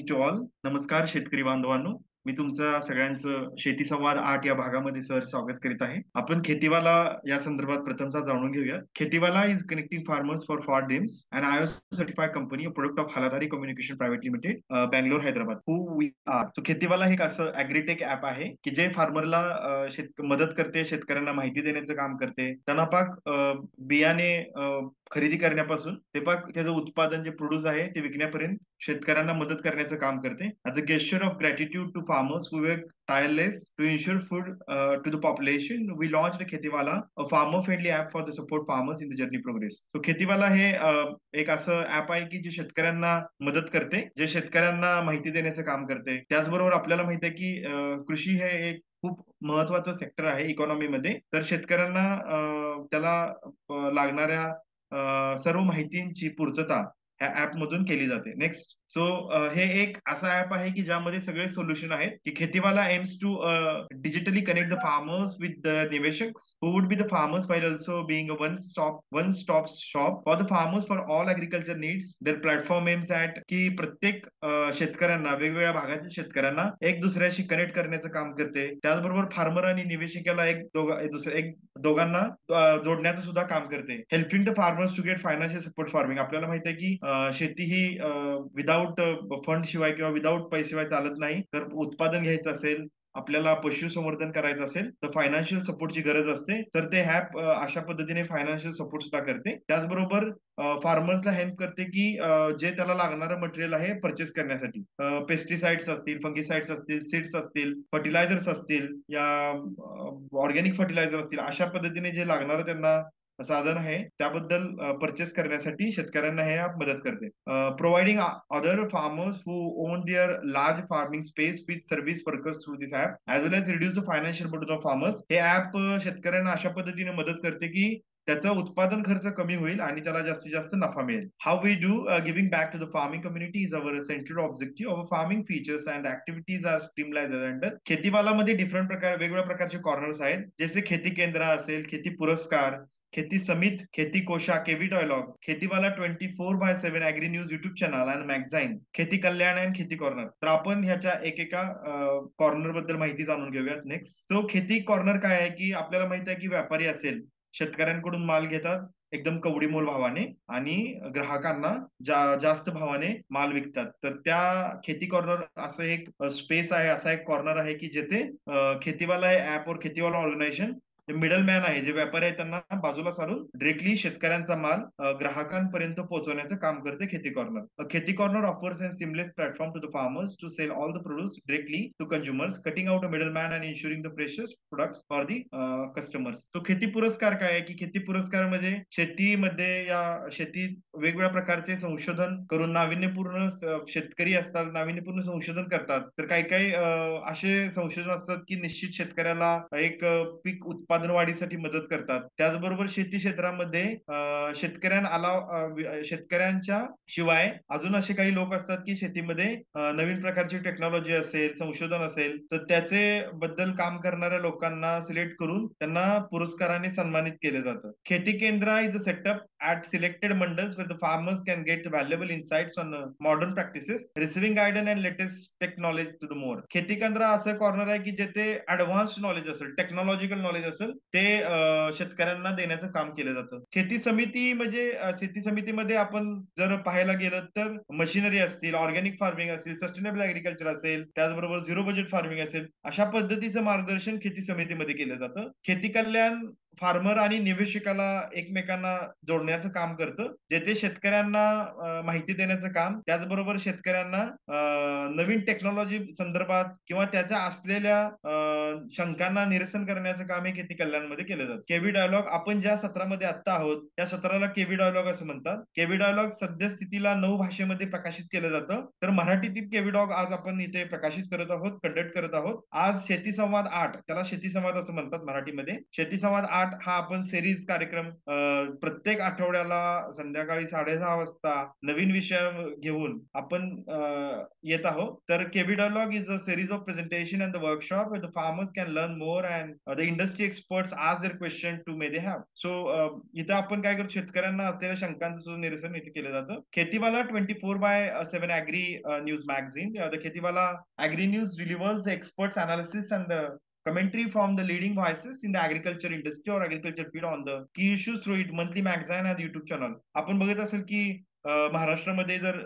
To all. नमस्कार शेतकरी बांधवांनो. मी तुमचं सगळ्यांचं शेती संवाद 8 या भागामध्ये स्वागत करीत आहे. आपण खेतीवाला या संदर्भात प्रथमतः जाणून घेऊया. Khetiwala is connecting farmers for for dreams and ISO certified company, a product of Haladhari communication private limited, Bangalore, Hyderabad. Who we are. तो खेतीवाला हे एक असं ॲग्रीटेक ॲप आहे की जे फार्मरला मदत करते, शेतकऱ्यांना माहिती देण्याचं काम करते. त्यांना पाक बियाणे खरेदी करण्यापासून ते पाक त्याचं उत्पादन जे प्रोड्यूस आहे ते विकण्यापर्यंत शेतकऱ्यांना मदत करण्याचं काम करते. As a gesture of gratitude to farmers who work tireless to ensure food to the population, we launched Khetiwala, a farmer friendly app for the support farmers in the journey progress. So खेतीवाला हे एक असं app आहे की जे शेतकऱ्यांना मदत करते, जे शेतकऱ्यांना माहिती देण्याचं काम करते. त्याचबरोबर आपल्याला माहिती आहे की कृषी हे एक खूप महत्वाचं सेक्टर आहे इकॉनॉमीमध्ये. तर शेतकऱ्यांना त्याला लागणाऱ्या सर्व माहितींची पूर्तता ह्या ऍप मधून केली जाते. नेक्स्ट, सो हे एक असा ऍप आहे की ज्यामध्ये सगळे सोल्युशन आहेत की Khetiwala aims to digitally connect the farmers with the निवेशक्स who would be the farmers while also being a one stop shop for the farmers for all agriculture needs. Their platform aims at की प्रत्येक शेतकऱ्यांना, वेगवेगळ्या भागातील शेतकऱ्यांना एक दुसऱ्याशी connect करण्याचं काम करते. त्याचबरोबर फार्मर आणि निवेशकाला एक दोघांना जोडण्याचं सुद्धा काम करते. Helping the farmers to get financial support farming. आपल्याला माहिती आहे की शेती ही विदाऊट फंड शिवाय किंवा विदाऊट पैशिवाय चालत नाही. तर उत्पादन घ्यायचं असेल, आपल्याला पशुसंवर्धन करायचं असेल तर फायनान्शियल सपोर्टची गरज असते. तर ते ऍप अशा पद्धतीने फायनान्शियल सपोर्ट सुद्धा करते. त्याचबरोबर फार्मर्सला हेल्प करते की जे त्याला लागणारं मटेरियल आहे परचेस करण्यासाठी, पेस्टिसाइड्स असतील, फंगिसाइड्स असतील, सीड्स असतील, फर्टिलायझर्स असतील, या ऑर्गॅनिक फर्टिलायझर असतील, अशा पद्धतीने जे लागणारं त्यांना साधन आहे त्याबद्दल परचेस करण्यासाठी शेतकऱ्यांना हे ऍप मदत करते. Providing other farmers who own their large farming space with service workers through this app as well as reduce the financial burden of farmers. हे ऍप शेतकऱ्यांना अशा पद्धतीने मदत करते की त्याचा उत्पादन खर्च कमी होईल आणि त्याला जास्तीत जास्त नफा मिळेल. How we do giving back to the farming community is our central objective. Our farming features and activities are streamline under Khetiwala मध्ये डिफरंट वेगवेगळ्या प्रकारचे कॉर्नर्स आहेत, जसे खेती केंद्र असेल, खेती पुरस्कार, खेती समित, खेती कोशा, KV dialogue, Khetiwala 24/7 agri news YouTube channel and magazine, खेती कल्याण अँड खेती कॉर्नर. तर आपण ह्याच्या एकेका कॉर्नर बद्दल माहिती जाणून घेऊयात. नेक्स्ट, सो खेती कॉर्नर काय आहे की आपल्याला माहिती आहे की व्यापारी असेल, शेतकऱ्यांकडून माल घेतात एकदम कवडी मोल भावाने आणि ग्राहकांना जास्त भावाने माल विकतात. तर त्या खेती कॉर्नर असं एक स्पेस आहे, असा एक कॉर्नर आहे की जिथे खेतीवाला हे ऍप और खेतीवाला ऑर्गनायझेशन मिडल मॅन आहे, जे व्यापारी आहेत त्यांना बाजूला सारून डिरेक्टली शेतकऱ्यांचा माल ग्राहकांपर्यंत पोहोचवण्याचं काम करते Kheti Corner. Kheti Corner offers a seamless platform to the farmers to sell all the produce directly to consumers, cutting out a middle man and insuring the freshest products for the customers. तो खेती पुरस्कार काय आहे की खेती पुरस्कार म्हणजे शेतीमध्ये या शेतीत वेगवेगळ्या प्रकारचे संशोधन करून नाविन्यपूर्ण शेतकरी असतात, नाविन्यपूर्ण संशोधन करतात. तर काही काही असे संशोधन असतात की निश्चित शेतकऱ्याला एक पीक उत्पादन वाढीसाठी मदत करतात. त्याचबरोबर शेती क्षेत्रामध्ये शेतकऱ्यांच्या शिवाय अजून असे काही लोक असतात की शेतीमध्ये नवीन प्रकारची टेक्नॉलॉजी असेल, संशोधन असेल, तर त्याचे बद्दल काम करणाऱ्या लोकांना सिलेक्ट करून त्यांना पुरस्काराने सन्मानित केलं जातं. खेती केंद्र is a setup at selected mandals where the farmers can get valuable insights on modern practices, receiving guidance and latest tech knowledge to the more. खेती केंद्र असं कॉर्नर आहे की जिथे ऍडव्हान्स नॉलेज असेल, टेक्नॉलॉजिकल नॉलेज असेल, ते शेतकऱ्यांना देण्याचं काम केलं जातं. खेती समिती म्हणजे शेती समितीमध्ये आपण जर पाहायला गेलं तर मशिनरी असतील, ऑर्गॅनिक फार्मिंग असेल, सस्टेनेबल ऍग्रिकल्चर असेल, त्याचबरोबर झिरो बजेट फार्मिंग असेल, अशा पद्धतीचं मार्गदर्शन खेती समितीमध्ये केलं जातं. खेती कल्याण फार्मर आणि निवेशकाला एकमेकांना जोडण्याचं काम करतं, जेथे शेतकऱ्यांना माहिती देण्याचं काम, त्याचबरोबर शेतकऱ्यांना नवीन टेक्नॉलॉजी संदर्भात किंवा त्याच्या असलेल्या शंकांना निरसन करण्याचं काम हे खेती कल्याणमध्ये केलं जातं. केवी डायलॉग, आपण ज्या सत्रामध्ये आता आहोत त्या सत्राला केवी डायलॉग असं म्हणतात. केवी डायलॉग सध्या स्थितीला 9 भाषेमध्ये प्रकाशित केलं जातं. तर मराठीतील केवी डॉग आज आपण इथे प्रकाशित करत आहोत, कंडक्ट करत आहोत. आज शेती संवाद 8, त्याला शेती संवाद असं म्हणतात मराठीमध्ये, शेती संवाद 8 8 हा आपण सिरीज कार्यक्रम प्रत्येक आठवड्याला संध्याकाळी 6:30 वाजता नवीन विषय घेऊन आपण येत आहोत. तर KB dialogue is a series of presentation and the workshop where the farmers can learn more and the industry experts ask their question to may they have. So इथं आपण काय करतो, शेतकऱ्यांना असलेल्या शंकांचं सुद्धा निरसन इथे केलं जातं. खेतीवाला 24/7 Agri News Magazine. The Khetiwala Agri News delivers the experts analysis and the commentary from the leading voices in the agriculture industry or agriculture field on the key issues through it monthly magazine and YouTube channel. आपण बघत असेल की महाराष्ट्रामध्ये जर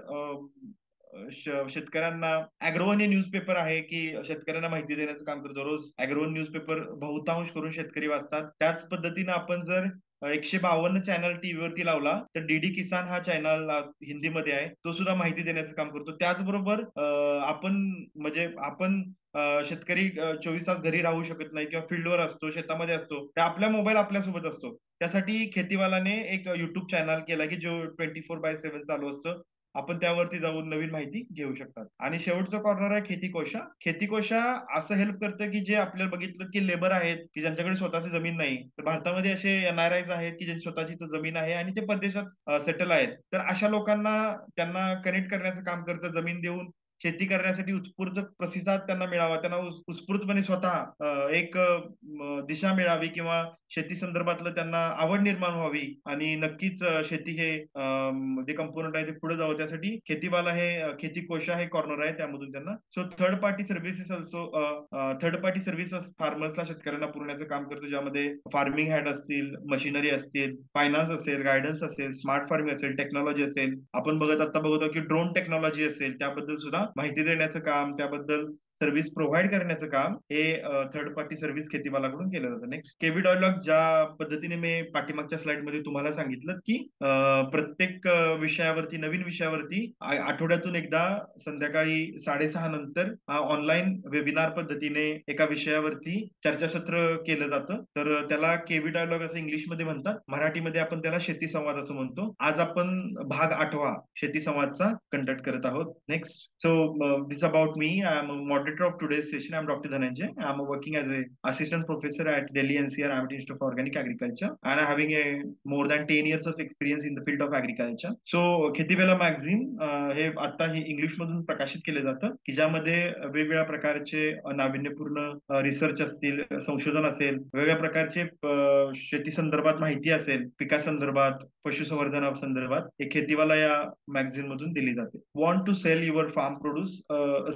शेतकऱ्यांना अॅग्रोवन हे newspaper आहे की शेतकऱ्यांना माहिती देण्याचं काम करतो. रोज अॅग्रोवन न्यूजपेपर बहुतांश करून शेतकरी वाचतात. त्याच पद्धतीनं आपण जर 152 चॅनल टीव्हीवरती लावला तर डीडी किसान हा चॅनल हिंदीमध्ये आहे, तो सुद्धा माहिती देण्याचं काम करतो. त्याचबरोबर आपण म्हणजे आपण शेतकरी 24 तास घरी राहू शकत नाही किंवा फील्डवर असतो, शेतामध्ये असतो, तर आपला मोबाईल आपल्यासोबत असतो. त्यासाठी खेतीवालाने एक युट्यूब चॅनल केला की जो 24/7 चालू असतं. आपण त्यावरती जाऊन नवीन माहिती घेऊ शकतात. आणि शेवटचं कॉर्नर आहे खेतीकोशा. खेतीकोशा असं हेल्प करतं की जे आपल्याला बघितलं की लेबर आहेत की ज्यांच्याकडे स्वतःची जमीन नाही, तर भारतामध्ये असे एनआरआयज आहेत की ज्यांची स्वतःची इथं जमीन आहे आणि ते परदेशात सेटल आहेत. तर अशा लोकांना त्यांना कनेक्ट करण्याचं काम करतं, जमीन देऊन शेती करण्यासाठी उत्स्फूर्त प्रतिसाद त्यांना मिळावा, त्यांना उत्स्फूर्तपणे स्वतः एक दिशा मिळावी किंवा शेती संदर्भातलं त्यांना आवड निर्माण व्हावी आणि नक्कीच शेती हे जे कंपोनंट आहे ते पुढे जावं, त्यासाठी खेतीवाला हे खेती कोशा हे कॉर्नर आहे, त्यामधून त्यांना so third party services also third party services फार्मर्सला शेतकऱ्यांना पुरवण्याचं काम करतो, ज्यामध्ये फार्मिंग हॅड असतील, मशिनरी असतील, फायनान्स असेल, गायडन्स असेल, स्मार्ट फार्मिंग असेल, टेक्नॉलॉजी असेल. आपण आता बघतो की ड्रोन टेक्नॉलॉजी असेल, त्याबद्दल सुद्धा माहिती देण्याचं काम, त्याबद्दल सर्व्हिस प्रोव्हाइड करण्याचं काम हे थर्ड पार्टी सर्व्हिस खेतीमालाकडून केलं जातं. नेक्स्ट केबी डायलॉग, ज्या पद्धतीने मी पाठीमागच्या स्लाइड मध्ये तुम्हाला सांगितलं की प्रत्येक विषयावरती, नवीन विषयावरती आठवड्यातून एकदा संध्याकाळी 6:30 नंतर ऑनलाईन वेबिनार पद्धतीने एका विषयावरती चर्चासत्र केलं जातं. तर त्याला केबी डायलॉग असं इंग्लिशमध्ये म्हणतात, मराठीमध्ये आपण त्याला शेती संवाद असं म्हणतो. आज आपण भाग 8 शेती संवादचा कंडक्ट करत आहोत. Next, so this about me. I am moderator of today's session. I'm Dr. Dhananjay. I'm working as a assistant professor at Delhi NCR IMT Institute of Organic Agriculture, and I'm having a more than 10 years of experience in the field of agriculture. So Khetiwala magazine हे आता ही English मधून प्रकाशित केलं जातं, की ज्यामध्ये वेगवेगळ्या प्रकारचे नाविन्यपूर्ण रिसर्च असतील, संशोधन असेल, वेगवेगळ्या प्रकारचे शेती संदर्भात माहिती असेल, पिकासंदर्भात, पशुसंवर्धना संदर्भात, हे खेतीवाला या मॅगझिन मधून दिली जाते. Want to sell your farm produce,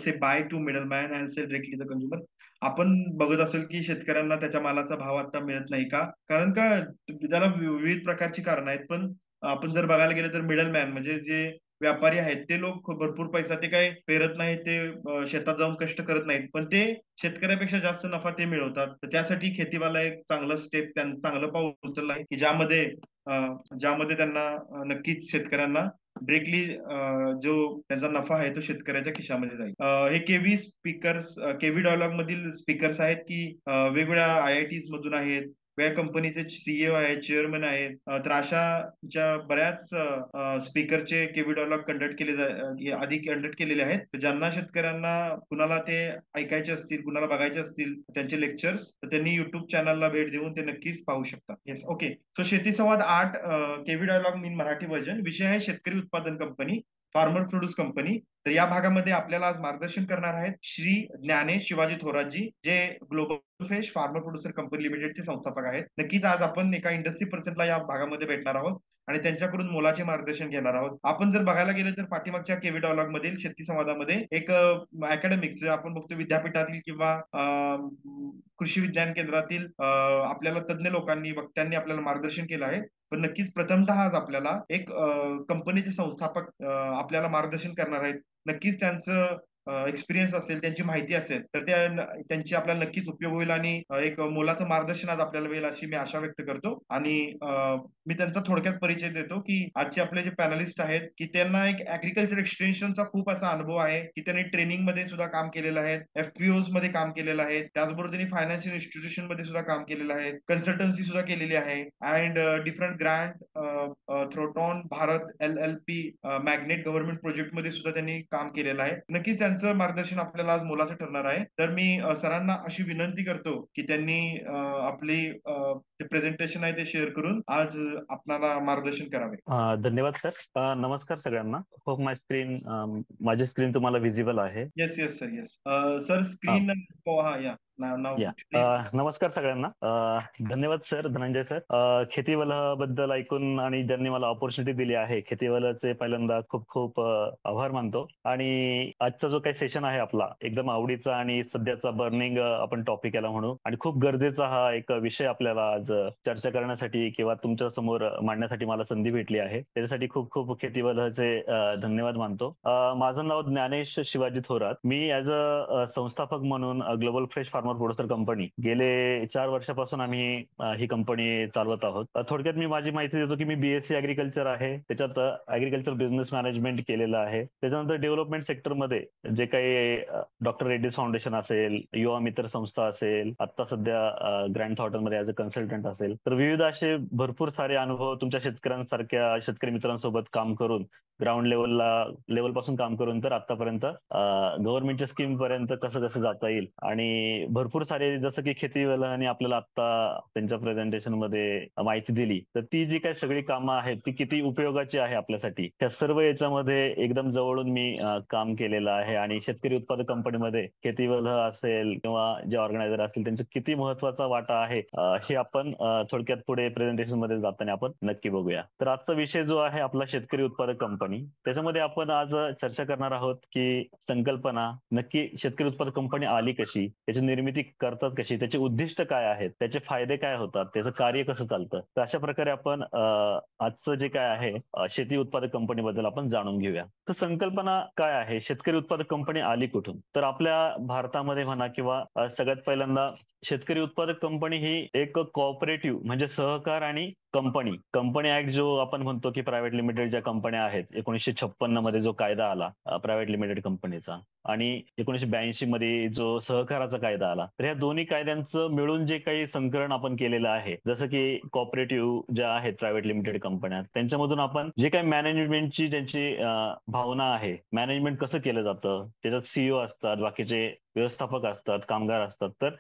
say bye to middleman and sell directly the consumer. आपण बघत असेल की शेतकऱ्यांना त्याच्या मालाचा भाव आता मिळत नाही का? कारण का त्याला विविध प्रकारची कारणं आहेत, पण आपण जर बघायला गेलं तर मिडलमॅन म्हणजे जे व्यापारी आहेत ते लोक भरपूर पैसा, ते काय पेरत नाहीत, ते शेतात जाऊन कष्ट करत नाहीत, पण ते शेतकऱ्यापेक्षा जास्त नफा ते मिळवतात. तर त्यासाठी खेतीवाला एक चांगलं स्टेप, चांगलं पाऊल उचललं आहे की ज्यामध्ये त्यांना नक्कीच शेतकऱ्यांना डिरेक्टली जो त्यांचा नफा आहे तो शेतकऱ्याच्या खिशामध्ये जाईल. हे केव्ही डायलॉग मधील स्पीकर्स आहेत की वेगवेगळ्या IITs मधून आहेत, वेगळ्या कंपनीचे सीईओ आहेत, चेअरमन आहेत. तर अशा ज्या बऱ्याच स्पीकरचे केव्ही डायलॉग आधी कंडक्ट केलेले आहेत. ज्यांना शेतकऱ्यांना कुणाला ते ऐकायचे असतील, कुणाला बघायचे असतील त्यांचे लेक्चर्स, तर त्यांनी युट्यूब चॅनलला भेट देऊन ते नक्कीच पाहू शकतात. Yes, okay. सो शेती संवाद 8 केव्ही डायलॉग मीन मराठी व्हर्जन. विषय आहे शेतकरी उत्पादन कंपनी, फार्मर प्रोड्यूस कंपनी. तर या भागामध्ये आपल्याला आज मार्गदर्शन करणार आहेत श्री ज्ञानेश शिवाजी थोरातजी, जे global fresh farmer producer company लिमिटेडचे संस्थापक आहेत. नक्कीच आज आपण एका इंडस्ट्री पर्सनला या भागामध्ये भेटणार आहोत आणि त्यांच्याकडून मोलाचे मार्गदर्शन घेणार आहोत. आपण जर बघायला गेलं तर पाठीमागच्या केव्ही डायलॉग मधील शेती संवादामध्ये एक अकॅडमिक्स आपण बघतो, विद्यापीठातील किंवा कृषी विज्ञान केंद्रातील आपल्याला तज्ञ लोकांनी, वक्त्यांनी आपल्याला मार्गदर्शन केलं आहे. पण नक्कीच प्रथमतः आज आपल्याला एक कंपनीचे संस्थापक आपल्याला मार्गदर्शन करणार आहेत. नक्कीच त्यांचं एक्सपिरियन्स असेल, त्यांची माहिती असेल, तर त्यांची आपल्याला नक्कीच उपयोग होईल आणि एक मोलाचं मार्गदर्शन आज आपल्याला मिळेल अशी मी आशा व्यक्त करतो. आणि मी त्यांचा थोडक्यात परिचय देतो की आजचे आपले जे पॅनलिस्ट आहेत की त्यांना एक ऍग्रिकल्चर एक्सटेन्शनचा खूप असा अनुभव आहे की त्यांनी ट्रेनिंग मध्ये सुद्धा काम केलेलं आहे, FPOs मध्ये काम केलेलं आहे, त्याचबरोबर त्यांनी फायनान्शियल इन्स्टिट्यूशन मध्ये सुद्धा काम केलेलं आहे, कन्सल्टन्सी सुद्धा केलेली आहे, अँड डिफरंट ग्रँट थ्रोटॉन Bharat LLP magnet government project मध्ये सुद्धा त्यांनी काम केलेलं आहे. नक्कीच त्यांचं मार्गदर्शन आपल्याला आज मोलाचं ठरणार आहे. तर मी सरांना अशी विनंती करतो, की त्यांनी आपली जे प्रेझेंटेशन आहे ते शेअर करून आज आपल्याला मार्गदर्शन करावे. धन्यवाद सर. नमस्कार सगळ्यांना. होप माय स्क्रीन माझी स्क्रीन तुम्हाला विजिबल आहे. Yes, yes sir, yes. Sir हा स्क्रीन हो, हां, या. नाव या प्लीज. नमस्कार सगळ्यांना. धन्यवाद सर, धनंजय सर. बद्दल ऐकून आणि ज्यांनी मला ऑपॉर्च्युनिटी दिली आहे, खेतीवलचे पहिल्यांदा खूप खूप आभार मानतो. आणि आजचा जो काही सेशन आहे आपला एकदम आवडीचा आणि सध्याचा बर्निंग आपण टॉपिक याला म्हणू, आणि खूप गरजेचा हा एक विषय आपल्याला आज चर्चा करण्यासाठी किंवा तुमच्या समोर मांडण्यासाठी मला संधी भेटली आहे. त्याच्यासाठी खूप खूप खेतीवलचे धन्यवाद मानतो. माझं नाव ज्ञानेश शिवाजी थोरात. मी ऍज अ संस्थापक म्हणून global fresh farmer producer company गेले 4 वर्षापासून आम्ही ही कंपनी चालवत आहोत. थोडक्यात मी माझी माहिती देतो की मी बीएससी ऍग्रिकल्चर आहे, त्याच्यात ऍग्रिकल्चर बिझनेस मॅनेजमेंट केलेलं आहे. त्याच्यानंतर डेव्हलपमेंट सेक्टरमध्ये जे काही डॉक्टर रेड्डीज फाउंडेशन असेल, युवा मित्र संस्था असेल, आता सध्या ग्रँड थॉटनमध्ये ऍज अ कन्सल्टंट असेल, तर विविध असे भरपूर सारे अनुभव तुमच्या शेतकऱ्यांसारख्या शेतकरी मित्रांसोबत काम करून ग्राउंड लेवल पासून काम करून तर आतापर्यंत गव्हर्नमेंटच्या स्कीम पर्यंत कसं कसं जाता येईल, आणि भरपूर सारे जसं की आणि आपल्याला आता त्यांच्या प्रेझेंटेशन मध्ये माहिती दिली, तर ती जी काही सगळी कामं आहेत ती किती उपयोगाची आहे आपल्यासाठी, त्या सर्व याच्यामध्ये एकदम जवळून मी काम केलेलं आहे. आणि शेतकरी उत्पादक कंपनीमध्ये शेतीवल असेल किंवा जे ऑर्गनायझर असतील त्यांचा किती महत्वाचा वाटा आहे, हे आपण थोडक्यात पुढे प्रेझेंटेशन मध्ये जाताना आपण नक्की बघूया. तर आजचा विषय जो आहे आपला शेतकरी उत्पादक कंपनी, त्याच्यामध्ये आपण आज चर्चा करणार आहोत की संकल्पना नक्की शेतकरी उत्पादक कंपनी आली कशी, त्याची निर्मिती करतात कशी, त्याचे उद्दिष्ट काय आहेत, त्याचे फायदे काय होतात, त्याचं कार्य कसं चालतं. तर अशा प्रकारे आपण आजचं जे काय आहे शेती उत्पादक कंपनीबद्दल आपण जाणून घेऊया. तर संकल्पना काय आहे, शेतकरी उत्पादक कंपनी आली कुठून? तर आपल्या भारतामध्ये म्हणा किंवा सगळ्यात पहिल्यांदा शेतकरी उत्पादक कंपनी ही एक कोऑपरेटिव्ह म्हणजे सहकार आणि कंपनी ऍक्ट जो आपण म्हणतो की प्रायव्हेट लिमिटेड ज्या कंपन्या आहेत, 1956 मध्ये जो कायदा आला प्रायव्हेट लिमिटेड कंपनीचा, आणि 1982 मध्ये जो सहकाराचा कायदा आला, तर ह्या दोन्ही कायद्यांचं मिळून जे काही संकलन आपण केलेलं आहे, जसं की कॉपरेटिव्ह ज्या आहेत प्रायव्हेट लिमिटेड कंपन्या, त्यांच्यामधून आपण जे काही मॅनेजमेंटची ज्यांची भावना आहे, मॅनेजमेंट कसं केलं जातं, त्याच्यात सीईओ असतात, बाकीचे व्यवस्थापक असतात, कामगार असतात, तर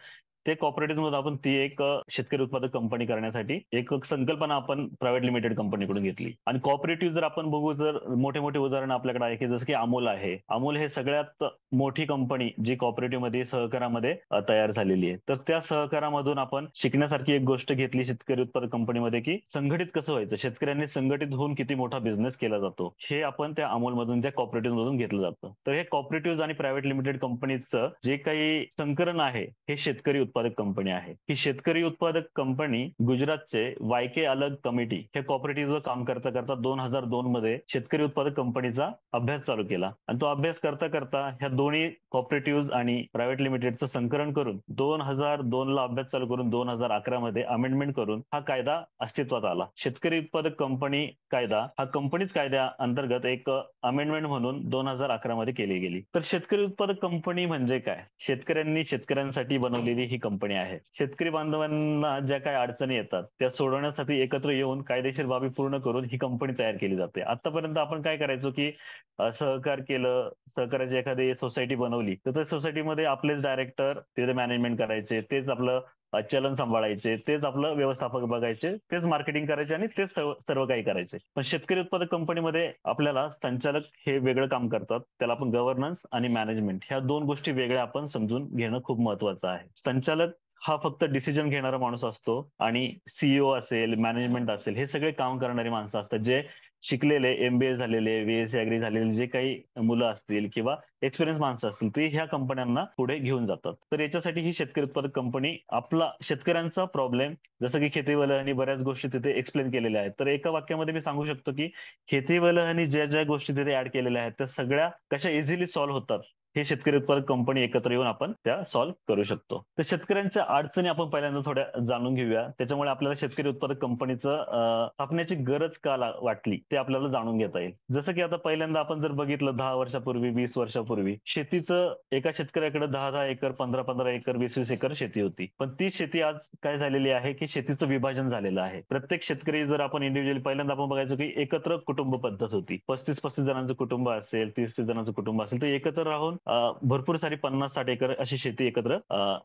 ते कॉपरेटिव्ह मधून आपण ती एक शेतकरी उत्पादक कंपनी करण्यासाठी एक संकल्पना आपण प्रायव्हेट लिमिटेड कंपनीकडून घेतली. आणि कॉपरेटिव्ह जर आपण बघू, जर मोठे मोठे उदाहरण आपल्याकडे आहे की जसं की अमूल आहे. अमूल हे सगळ्यात मोठी कंपनी जी कॉपरेटिव्ह मध्ये सहकारामध्ये तयार झालेली आहे. तर त्या सहकारामधून आपण शिकण्यासारखी एक गोष्ट घेतली शेतकरी उत्पादक कंपनीमध्ये, की संघटित कसं व्हायचं, शेतकऱ्यांनी संघटित होऊन किती मोठा बिझनेस केला जातो, हे आपण त्या अमूलमधून, त्या कॉपरेटिव्ह मधून घेतलं जातं. तर हे कॉपरेटिव्ह आणि प्रायव्हेट लिमिटेड कंपनीचं जे काही संकलन आहे हे शेतकरी उत्पादक कंपनी आहे. ही शेतकरी उत्पादक कंपनी गुजरातचे वायके अलग कमिटी हे कॉपरेटिव्ह काम करता करता 2002 मध्ये शेतकरी उत्पादक कंपनीचा अभ्यास चालू केला. आणि तो अभ्यास करता करता ह्या दोन्ही कॉपरेटिव्ह आणि प्रायव्हेट लिमिटेडचं संकलन करून 2002 ला अभ्यास चालू करून 2011 मध्ये अमेंडमेंट करून हा कायदा अस्तित्वात आला. शेतकरी उत्पादक कंपनी कायदा हा कंपनीच कायद्या अंतर्गत एक अमेंडमेंट म्हणून 2011 मध्ये केली गेली. तर शेतकरी उत्पादक कंपनी म्हणजे काय? शेतकऱ्यांनी शेतकऱ्यांसाठी बनवलेली ही कंपनी आहे. शेतकरी बांधवांना ज्या काही अडचणी येतात त्या सोडवण्यासाठी एकत्र येऊन कायदेशीर बाबी पूर्ण करून ही कंपनी तयार केली जाते. आतापर्यंत आपण काय करायचो की सहकार केलं, सहकार्याची एखादी सोसायटी बनवली, तर त्या सोसायटीमध्ये आपलेच डायरेक्टर तिथे मॅनेजमेंट करायचे, तेच आपलं चलन सांभाळायचे, तेच आपलं व्यवस्थापक बघायचे, तेच मार्केटिंग करायचे आणि तेच सर्व काही करायचे. पण शेतकरी उत्पादक कंपनीमध्ये आपल्याला संचालक हे वेगळं काम करतात, त्याला आपण गव्हर्नन्स आणि मॅनेजमेंट ह्या दोन गोष्टी वेगळ्या आपण समजून घेणं खूप महत्वाचं आहे. संचालक हा फक्त डिसिजन घेणारा माणूस असतो, आणि सीईओ असेल, मॅनेजमेंट असेल, हे सगळे काम करणारी माणसं असतात, जे शिकलेले, एमबीए झालेले, बीएससी ऍग्री झालेले जे काही मुलं असतील किंवा एक्सपिरियन्स माणसं असतील, ते ह्या कंपन्यांना पुढे घेऊन जातात. तर याच्यासाठी ही शेतकरी उत्पादक कंपनी आपला शेतकऱ्यांचा प्रॉब्लेम, जसं की शेतीवल आणि बऱ्याच गोष्टी तिथे एक्सप्लेन केलेल्या आहेत. तर एका वाक्यामध्ये मी सांगू शकतो की शेतीवल आणि ज्या ज्या गोष्टी तिथे ऍड केलेल्या आहेत त्या सगळ्या कशा इझिली सॉल्व्ह होतात, हे शेतकरी उत्पादक कंपनी एकत्र येऊन आपण त्या सॉल्व्ह करू शकतो. तर शेतकऱ्यांच्या अडचणी आपण पहिल्यांदा थोड्या जाणून घेऊया, त्याच्यामुळे आपल्याला शेतकरी उत्पादक कंपनीचं स्थापनेची गरज का वाटली ते आपल्याला जाणून घेता येईल. जसं की आता पहिल्यांदा आपण जर बघितलं 10 वर्षापूर्वी, 20 वर्षापूर्वी शेतीचं एका शेतकऱ्याकडे 10-10 एकर, 15-15 एकर, 20-20 एकर शेती होती. पण ती शेती आज काय झालेली आहे की शेतीचं विभाजन झालेलं आहे. प्रत्येक शेतकरी जर आपण इंडिव्हिज्युअली पहिल्यांदा आपण बघायचो की एकत्र कुटुंब पद्धत होती. 35-35 जणांचं कुटुंब असेल, 30-30 जणांचं कुटुंब असेल, तर एकत्र राहून भरपूर सारी 50-60 एकर अशी शेती एकत्र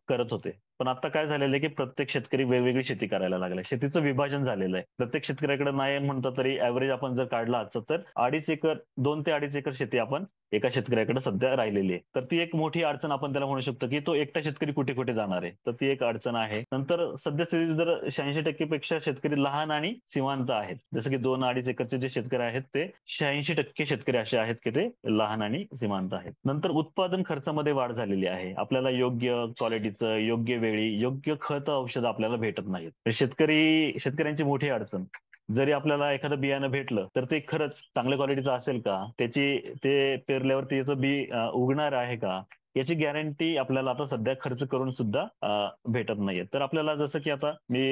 करत होते. पण आता काय झालेलं आहे की प्रत्येक शेतकरी वेगवेगळी शेती करायला लागलाय. शेतीचं विभाजन झालेलं आहे. प्रत्येक शेतकऱ्याकडे नाही म्हणतो तरी ऍव्हरेज आपण जर काढला आजचं तर 2.5 एकर 2 ते 2.5 एकर शेती आपण एका शेतकऱ्याकडे सध्या राहिलेली आहे. तर ती एक मोठी अडचण आपण त्याला म्हणू शकतो की तो एकटा शेतकरी कुठे कुठे जाणार आहे. तर ती एक अडचण आहे. नंतर सध्या स्थितीत जर 86% पेक्षा शेतकरी लहान आणि सीमांत आहेत. जसं की 2-2.5 एकरचे जे शेतकरी आहेत ते 86% शेतकरी असे आहेत की ते लहान आणि सीमांत आहेत. नंतर उत्पादन खर्चामध्ये वाढ झालेली आहे. आपल्याला योग्य क्वालिटीचं, योग्य वेळी, योग्य खत औषध आपल्याला भेटत नाहीत. तर शेतकऱ्यांची मोठी अडचण. जरी आपल्याला एखादं बियाणं भेटलं तर ते खरंच चांगल्या क्वालिटीचं असेल का? ते पेरल्यावर त्याचं बी उगणार आहे का? याची गॅरंटी आपल्याला आता सध्या खर्च करून सुद्धा भेटत नाहीये. तर आपल्याला जसं की आता मी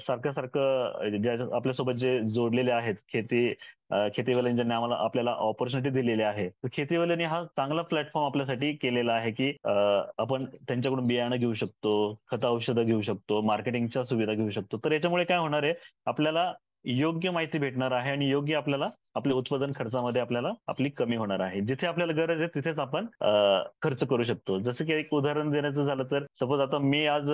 सारखं सारखं ज्या आपल्यासोबत जे जोडलेले आहेत खेतीवाल्यांनी ज्यांनी आपल्याला ऑपॉर्च्युनिटी दिलेली आहे, तर खेतीवाल्यांनी हा चांगला प्लॅटफॉर्म आपल्यासाठी केलेला आहे की आपण त्यांच्याकडून बियाणं घेऊ शकतो, खत औषधं घेऊ शकतो, मार्केटिंगच्या सुविधा घेऊ शकतो. तर याच्यामुळे काय होणार आहे, आपल्याला योग्य माहिती भेटणार आहे आणि योग्य आपल्याला आपल्या उत्पादन खर्चामध्ये आपल्याला आपली कमी होणार आहे. जिथे आपल्याला गरज आहे तिथेच आपण खर्च करू शकतो. जसं की एक उदाहरण देण्याचं झालं तर सपोज आता मी आज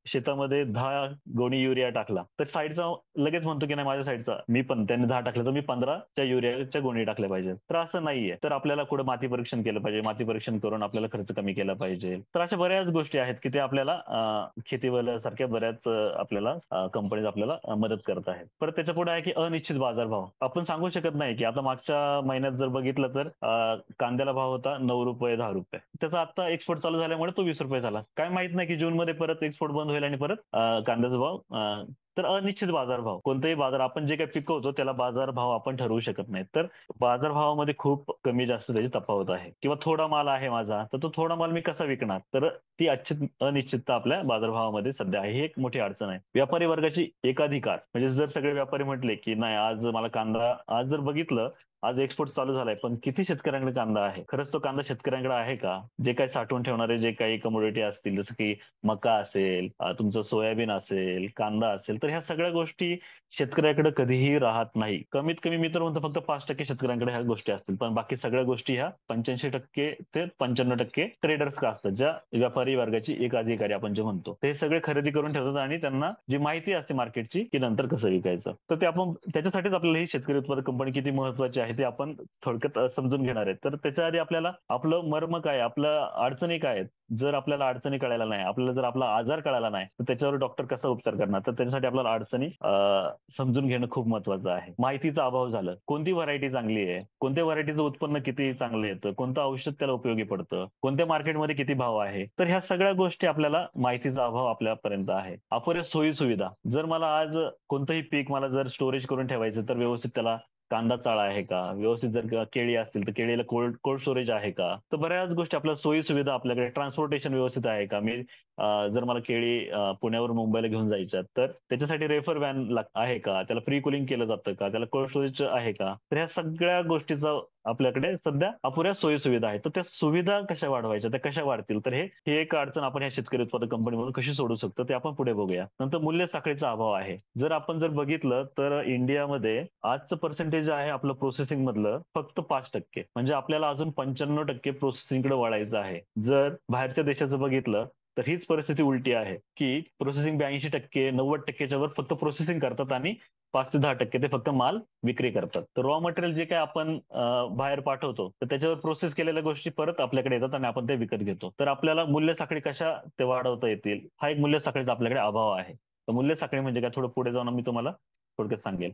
शेतामध्ये 10 गोणी युरिया टाकला तर साईडचा लगेच म्हणतो की नाही माझ्या साईडचा मी पण त्यांनी 10 टाकले तर मी 15च्या युरियाच्या गोणी टाकल्या पाहिजे. तर असं नाहीये. तर आपल्याला कुठं माती परीक्षण केलं पाहिजे. माती परीक्षण करून आपल्याला खर्च कमी केला पाहिजे. तर अशा बऱ्याच गोष्टी आहेत की ते आपल्याला सारख्या बऱ्याच आपल्याला कंपनीज आपल्याला मदत करत आहेत. परत त्याच्या पुढे आहे की अनिश्चित बाजारभाव. आपण सांगू शकत नाही की आता मागच्या महिन्यात जर बघितलं तर कांद्याला भाव होता ₹9 ₹10. त्याचा आता एक्सपोर्ट चालू झाल्यामुळे तो ₹20 झाला. काय माहित नाही की जून मध्ये परत एक्सपोर्ट बंद होईल आणि परत कांद्याचा भाव तर अनिश्चित बाजारभाव. कोणताही बाजार आपण जे काही पिकवतो त्याला बाजारभाव आपण ठरवू शकत नाही. तर बाजारभावामध्ये खूप कमी जास्त त्याची तफावत आहे. किंवा थोडा माल आहे माझा तर तो थोडा माल मी कसा विकणार? तर ती अनिश्चितता आपल्या बाजारभावामध्ये सध्या आहे. ही एक मोठी अडचण आहे. व्यापारी वर्गाची एकाधिकार म्हणजे जर सगळे व्यापारी म्हटले की नाही आज मला कांदा आज जर बघितलं आज एक्सपोर्ट चालू झालाय पण किती शेतकऱ्यांकडे कांदा आहे? खरंच तो कांदा शेतकऱ्यांकडे आहे का? जे काही साठवून ठेवणारे जे काही कमोडिटी असतील जसं की मका असेल, तुमचं सोयाबीन असेल, कांदा असेल तर ह्या सगळ्या गोष्टी शेतकऱ्याकडे कधीही राहत नाही. कमीत कमी मी तर म्हणतो फक्त 5% शेतकऱ्यांकडे ह्या गोष्टी असतील पण बाकी सगळ्या गोष्टी ह्या 85% ते 95% ट्रेडर्स असतात ज्या व्यापारी वर्गाची एकाधिकारी आपण जे म्हणतो ते सगळे खरेदी करून ठेवतात आणि त्यांना जी माहिती असते मार्केटची की नंतर कसं विकायचं. तर ते आपण त्याच्यासाठीच आपल्याला ही शेतकरी उत्पादक कंपनी किती महत्वाची आहे ते आपण थोडक्यात समजून घेणार आहे. तर त्याच्या आधी आपल्याला आपलं मर्म काय, आपल्या अडचणी काय आहेत. जर आपल्याला अडचणी कळायला नाही, आपल्याला जर आपला आजार कळाला नाही तर त्याच्यावर डॉक्टर कसा उपचार करणार? तर त्याच्यासाठी आपल्याला अडचणी समजून घेणं खूप महत्वाचं आहे. माहितीचा अभाव झालं. कोणती व्हरायटी चांगली आहे? कोणत्या व्हरायटीचं उत्पन्न किती चांगलं येतं? कोणतं औषध त्याला उपयोगी पडतं? कोणत्या मार्केटमध्ये किती भाव आहे? तर ह्या सगळ्या गोष्टी आपल्याला माहितीचा अभाव आपल्यापर्यंत आहे. अपुऱ्या सोयी सुविधा. जर मला आज कोणतंही पीक मला जर स्टोरेज करून ठेवायचं तर व्यवस्थित त्याला कांदा चाळा आहे का? व्यवस्थित जर केळी असतील तर केळीला कोल्ड कोल्ड स्टोरेज आहे का? तर बऱ्याच गोष्टी आपल्या सोयी सुविधा आपल्याकडे ट्रान्सपोर्टेशन व्यवस्थित आहे का? जर मला केळी पुण्यावरून मुंबईला घेऊन जायच्या तर त्याच्यासाठी रेफर व्हॅन आहे का? त्याला प्री कुलिंग केलं जातं का? त्याला कोल्ड स्टोरेज आहे का? तर ह्या सगळ्या गोष्टीचा आपल्याकडे सध्या अपुऱ्या सोयी सुविधा आहेत. तर त्या सुविधा कशा वाढवायच्या? त्या कशा वाढतील? तर ही एक अडचण आपण ह्या शेतकरी उत्पादक कंपनीमधून कशी सोडू शकतो ते आपण पुढे बघूया. नंतर मूल्य साखळीचा अभाव आहे. जर बघितलं तर इंडियामध्ये आजचं पर्सेंटेज आहे आपलं प्रोसेसिंग मधलं फक्त 5%. म्हणजे आपल्याला अजून 95% प्रोसेसिंगकडे वळायचं आहे. जर बाहेरच्या देशाचं बघितलं तर हीच परिस्थिती उलटी आहे की प्रोसेसिंग 82% 90%च्या वर फक्त प्रोसेसिंग करतात आणि 5 ते 10% ते फक्त माल विक्री करतात. तर रॉ मटेरियल जे काही आपण बाहेर पाठवतो तर त्याच्यावर प्रोसेस केलेल्या गोष्टी परत आपल्याकडे येतात आणि आपण ते विकत घेतो. तर आपल्याला मूल्य साखळी कशा ते वाढवता येतील हा एक मूल्य साखळीचा आपल्याकडे अभाव आहे. तर मूल्य साखळी म्हणजे काय थोडं पुढे जाऊन मी तुम्हाला थोडक्यात सांगेल.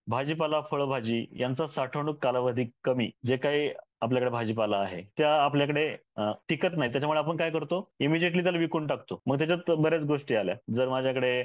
भाजीपाला, फळभाजी यांचा साठवणूक कालावधी कमी. जे काही आपल्याकडे भाजीपाला आहे त्या आपल्याकडे टिकत नाही. त्याच्यामुळे आपण काय करतो इमिजिएटली त्याला विकून टाकतो. मग त्याच्यात बऱ्याच गोष्टी आल्या. जर माझ्याकडे